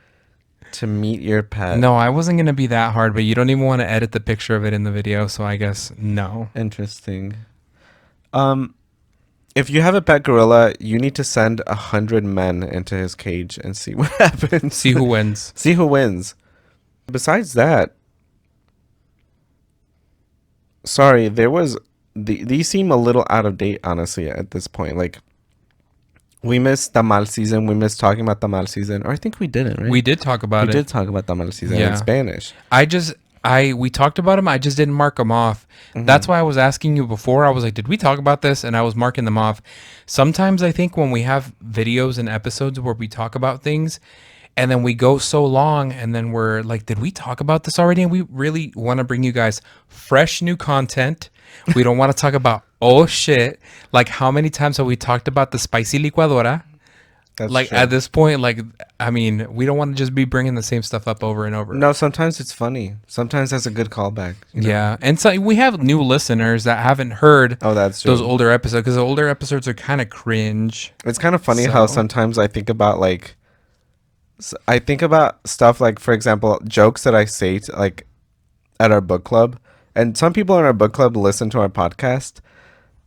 to meet your pet. No, I wasn't gonna be that hard, but you don't even want to edit the picture of it in the video, so I guess no. Interesting. If you have a pet gorilla, you need to send 100 men into his cage and see what happens. See who wins. See who wins. Besides that, sorry, there was these seem a little out of date, honestly, at this point. Like, we missed Tamal season. We missed talking about Tamal season, or I think we didn't. Right? We did talk about We it. did talk about Tamal season Yeah. in Spanish. We talked about them. I just didn't mark them off. Mm-hmm. That's why I was asking you before. I was like, did we talk about this? And I was marking them off. Sometimes I think when we have videos and episodes where we talk about things and then we go so long and then we're like, did we talk about this already? And we really want to bring you guys fresh new content. We don't want to talk about, oh shit. Like, how many times have we talked about the spicy licuadora? That's Like, true. at this point, like, I mean, we don't want to just be bringing the same stuff up over and over. No, sometimes it's funny. Sometimes that's a good callback. you know? Yeah, and so we have new listeners that haven't heard Oh, that's true. those older episodes because the older episodes are kind of cringe. It's kind of funny how So- sometimes I think about like, I think about stuff like, for example, jokes that I say to, like at our book club, and some people in our book club listen to our podcast,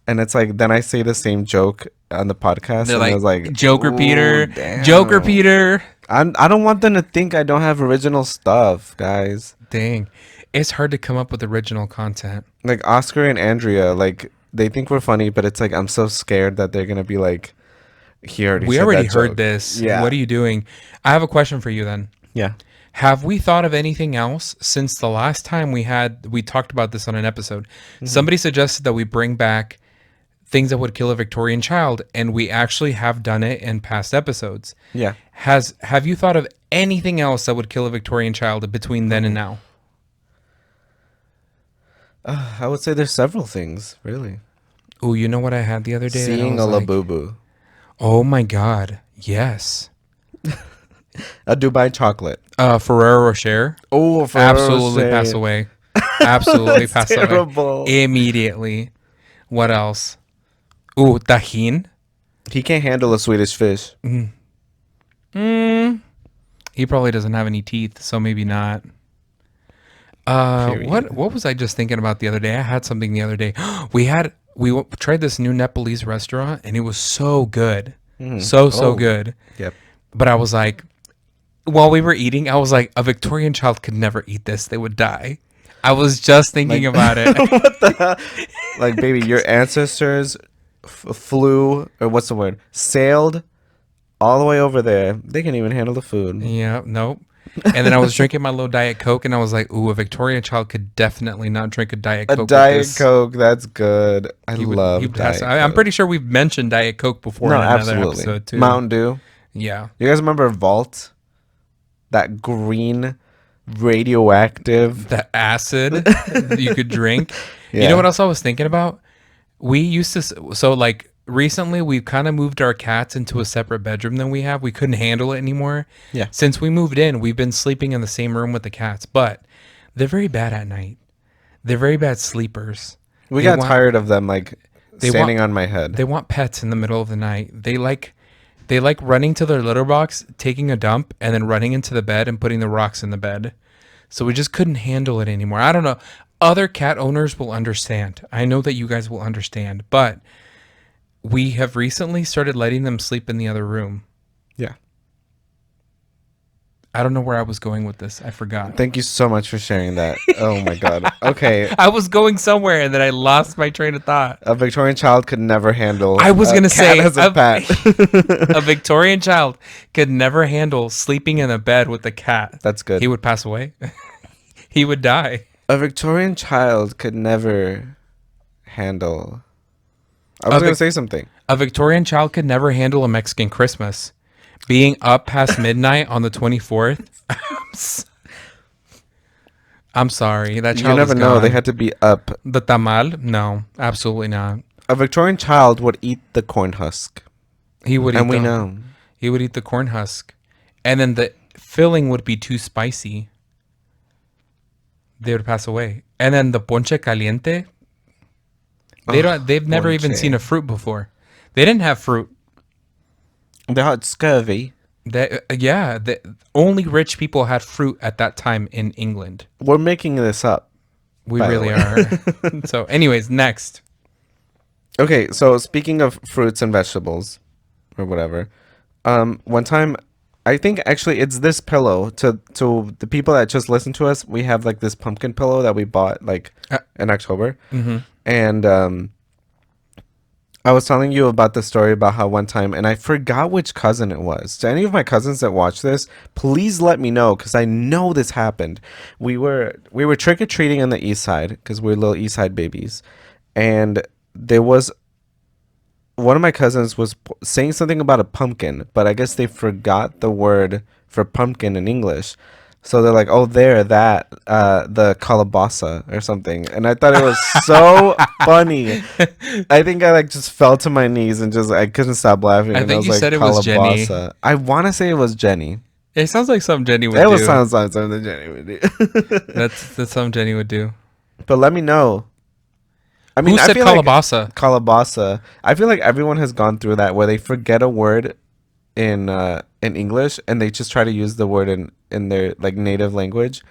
and it's like then I say the same joke on the podcast, They're and like, I was like, Joker "Ooh, Peter, damn." Joker Peter. I don't want them to think I don't have original stuff, guys. Dang, it's hard to come up with original content. Like Oscar and Andrea, like they think we're funny, but it's like I'm so scared that they're gonna be like, he already. We said already that heard joke." this. Yeah. What are you doing? I have a question for you then. Yeah. Have we thought of anything else since the last time we talked about this on an episode? Somebody suggested that we bring back things that would kill a Victorian child, and we actually have done it in past episodes. Yeah. Have you thought of anything else that would kill a Victorian child between then and now? I would say there's several things, really. Oh, you know what I had the other day? that I Seeing a was like, labubu. oh my god, yes. A Dubai chocolate. Ferrero Rocher. Oh, Absolutely pass away. Absolutely pass terrible. away immediately. What else? Ooh, tajin. He can't handle a Swedish fish. He probably doesn't have any teeth, so maybe not. Period. What was I just thinking about the other day? I had something the other day. We tried this new Nepalese restaurant, and it was so good, so Oh. good. Yep. But I was like, while we were eating, I was like, a Victorian child could never eat this; they would die. I was just thinking about it. What the hell? Like, baby, your ancestors flew, or what's the word? Sailed all the way over there. They can't even handle the food. Yeah, nope. And then I was drinking my little Diet Coke, and I was like, ooh, a Victorian child could definitely not drink a Diet Coke. A with Diet this. Coke, that's good. I He would- love he would pass- Diet I'm Coke. pretty sure we've mentioned Diet Coke before No, in another absolutely. episode, too. Mountain Dew. Yeah. You guys remember Vault? That green radioactive. The acid you could drink. You Yeah. know what else I was thinking about? We used to, so like recently we've kind of moved our cats into a separate bedroom than we have. We couldn't handle it anymore. Yeah. Since we moved in, we've been sleeping in the same room with the cats, but they're very bad at night. They're very bad sleepers. We They got want- tired of them like They standing want- on my head. They want pets in the middle of the night. They like running to their litter box, taking a dump, and then running into the bed and putting the rocks in the bed. So we just couldn't handle it anymore. I don't know. Other cat owners will understand. I know that you guys will understand, but we have recently started letting them sleep in the other room. Yeah. I don't know where I was going with this. I forgot. Thank you so much for sharing that. Oh my god. Okay. I was going somewhere and then I lost my train of thought. A Victorian child could never handle I was a going to cat say as a pet. a Victorian child could never handle sleeping in a bed with a cat. That's good. He would pass away. He would die. A Victorian child could never handle. I was going to say something. A Victorian child could never handle a Mexican Christmas. Being up past midnight on the 24th. I'm sorry. That child You never is know. gone. They had to be up. The tamal? No, absolutely not. A Victorian child would eat the corn husk. He would eat And we know. He would eat the corn husk. And then the filling would be too spicy. They would pass away. And then the ponche caliente. They've never even ponche. seen a fruit before. They didn't have fruit. They had scurvy. Only rich people had fruit at that time in England. We're making this up. We by the really way. are. So, anyways, next. Okay, so speaking of fruits and vegetables, or whatever, one time, I think actually it's this pillow. To the people that just listen to us, we have like this pumpkin pillow that we bought like in October, and I was telling you about the story about how one time, and I forgot which cousin it was. To any of my cousins that watch this, please let me know, because I know this happened. We were trick or treating on the east side, because we're little east side babies, and there was one of my cousins was saying something about a pumpkin, but I guess they forgot the word for pumpkin in English. So they're like, oh, the calabasa or something. And I thought it was so funny. I think I like just fell to my knees and just, I couldn't stop laughing. I and think I was you like, said it was Jenny. "Calabasa." I want to say it was Jenny. It sounds like something Jenny would do. It sounds like something Jenny would do. That's something Jenny would do. But let me know. I Who said feel calabasa? Like calabasa. I feel like everyone has gone through that where they forget a word in English and they just try to use the word in their like native language,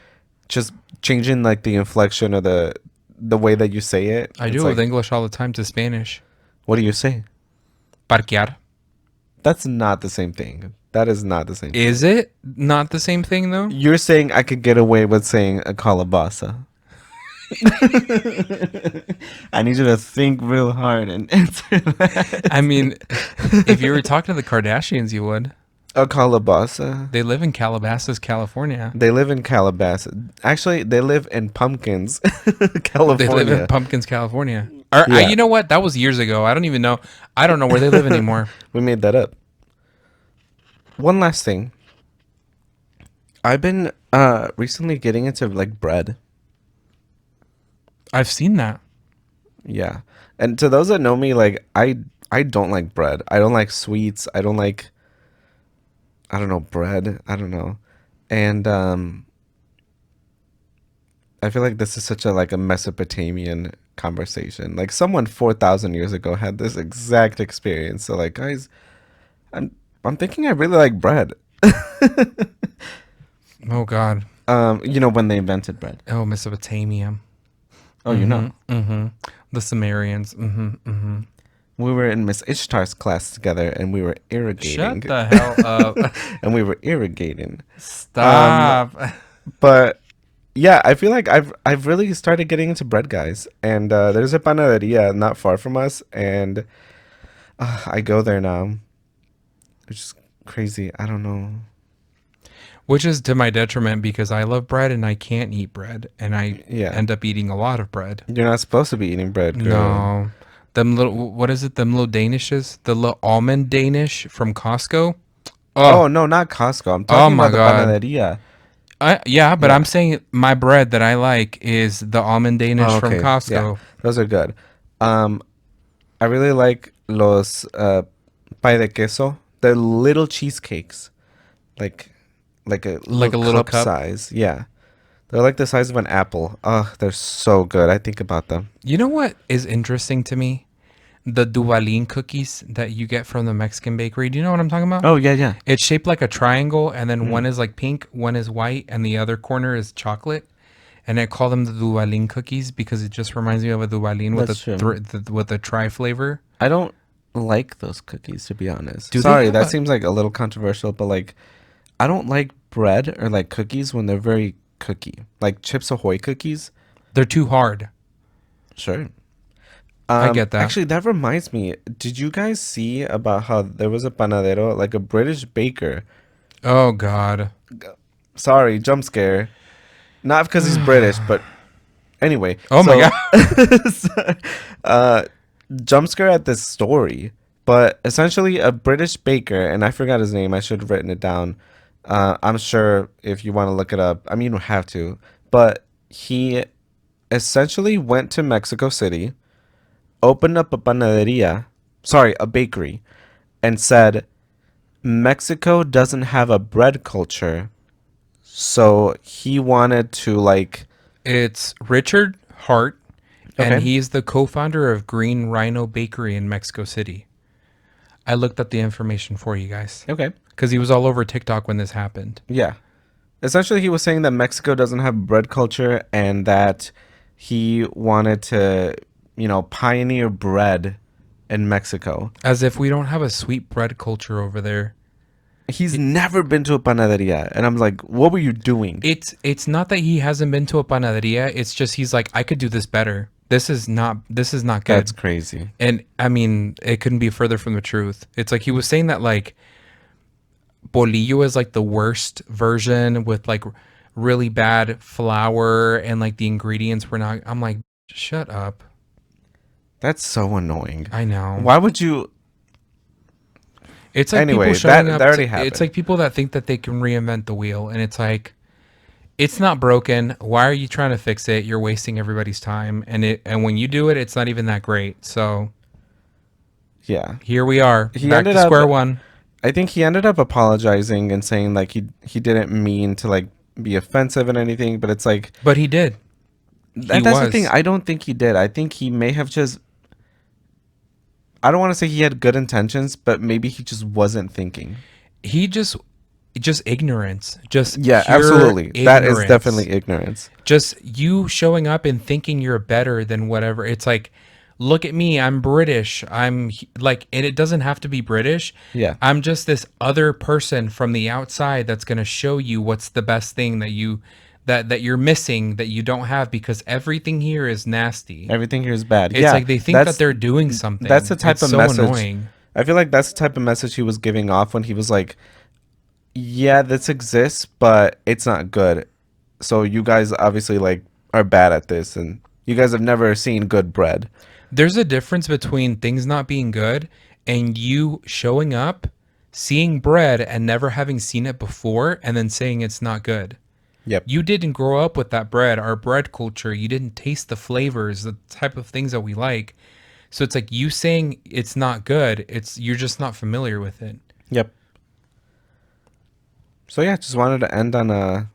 just changing like the inflection or the way that you say it. I do it with English all the time to Spanish. What do you say? Parquear. That's not the same thing. That is not the same thing. Is it not the same thing though? You're saying I could get away with saying a calabasa. I need you to think real hard and answer that. I mean, if you were talking to the Kardashians, you would. A calabasa. They live in Calabasas, California. They live in Calabasas. Actually, they live in Pumpkins, California. They live in Pumpkins, California. Yeah. You know what? That was years ago. I don't even know. I don't know where they live anymore. We made that up. One last thing. I've been recently getting into like bread. I've seen that. Yeah. And to those that know me, like I don't like bread. I don't like sweets. I don't like, I don't know, bread. I don't know. And I feel like this is such a like a Mesopotamian conversation. Like someone 4,000 years ago had this exact experience. So like, guys, I'm thinking I really like bread. Oh God. You know, when they invented bread. Oh, Mesopotamia. Oh, you know. Mm-hmm. The Sumerians. Mm-hmm. Mm-hmm. We were in Miss Ishtar's class together, and we were irrigating. Shut the hell up. And we were irrigating. Stop. But yeah, I feel like I've really started getting into bread, guys. And there's a panaderia not far from us, and I go there now. Which is crazy. I don't know. Which is to my detriment because I love bread and I can't eat bread. And I end up eating a lot of bread. You're not supposed to be eating bread, girl. No. Them little, what is it? Them little Danishes? The little almond Danish from Costco? Oh no, not Costco. I'm talking about the panaderia. Yeah, but I'm saying my bread that I like is the almond Danish from Costco. Yeah, those are good. I really like los pay de queso. They're little cheesecakes. Like a little cup size. Yeah. They're like the size of an apple. Oh, they're so good. I think about them. You know what is interesting to me? the Duvalin cookies that you get from the Mexican bakery. Do you know what I'm talking about? Oh, yeah, yeah. It's shaped like a triangle, and then one Mm, is like pink, one is white, and the other corner is chocolate. And I call them the Duvalin cookies because it just reminds me of a Duvalin with that's true. with a tri flavor. I don't like those cookies, to be honest. Do they Sorry, have that a? seems like a little controversial, but like, I don't like bread or like cookies when they're very cookie. Like Chips Ahoy cookies. They're too hard. Sure. I get that. Actually, that reminds me. Did you guys see about how there was a panadero, like a British baker? Oh God. Sorry, jump scare. Not because he's British, but anyway. Oh my So, God. jump scare at this story. But essentially, a British baker, and I forgot his name. I should have written it down. I'm sure if you want to look it up, I mean, you don't have to. But he essentially went to Mexico City, opened up a panaderia, sorry, a bakery, and said, Mexico doesn't have a bread culture. So he wanted to, like, It's Richard Hart, and okay, he's the co-founder of Green Rhino Bakery in Mexico City. I looked up the information for you guys okay, because he was all over TikTok when this happened. yeah. Essentially, he was saying that Mexico doesn't have bread culture and that he wanted to, pioneer bread in Mexico. As if we don't have a sweet bread culture over there. He's never been to a panaderia. And I'm like, what were you doing? It's not that he hasn't been to a panaderia. It's just he's like, I could do this better. This is not good. That's crazy. And I mean, it couldn't be further from the truth. It's like he was saying that like bolillo is like the worst version with like really bad flour and like the ingredients were not. I'm like, shut up. That's so annoying. I know. Why would you? It's like Anyway, people showing that up. already It's happened. like people that think that they can reinvent the wheel, and it's like, it's not broken. Why are you trying to fix it? You're wasting everybody's time, and when you do it, it's not even that great. So Yeah. here we are, He back ended to up square one. I think he ended up apologizing and saying like he didn't mean to like be offensive and anything, but it's like But he did. He that's the thing. was. I don't think he did. I think he may have just I don't want to say he had good intentions, but maybe he just wasn't thinking. He just ignorance. Just Yeah, pure absolutely. That is ignorance. definitely ignorance. Just you showing up and thinking you're better than whatever. It's like, look at me, I'm British. Like, and it doesn't have to be British. Yeah. I'm just this other person from the outside that's going to show you what's the best thing that you're missing that you don't have because everything here is nasty. Everything here is bad. It's yeah. like they think that they're doing something. That's the type It's of so message. annoying. I feel like that's the type of message he was giving off when he was like, yeah, this exists, but it's not good. So you guys obviously like are bad at this and you guys have never seen good bread. There's a difference between things not being good and you showing up, seeing bread and never having seen it before and then saying it's not good. Yep. You didn't grow up with that bread, our bread culture. You didn't taste the flavors, the type of things that we like. So it's like you saying it's not good. You're just not familiar with it. Yep. So yeah, just wanted to end on a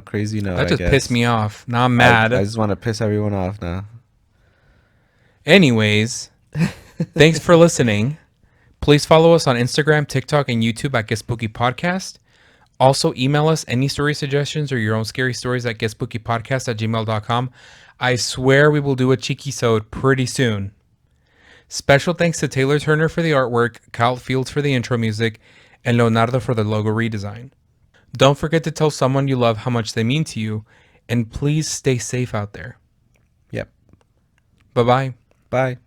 crazy note. That just I guess. pissed me off. Now I'm mad. I just want to piss everyone off now. Anyways, thanks for listening. Please follow us on Instagram, TikTok, and YouTube at Get Spooky Podcast. Also, email us any story suggestions or your own scary stories at getspookypodcast@gmail.com. I swear we will do a cheeky-sode pretty soon. Special thanks to Taylor Turner for the artwork, Kyle Fields for the intro music, and Leonardo for the logo redesign. Don't forget to tell someone you love how much they mean to you, and please stay safe out there. Yep. Bye-bye. Bye.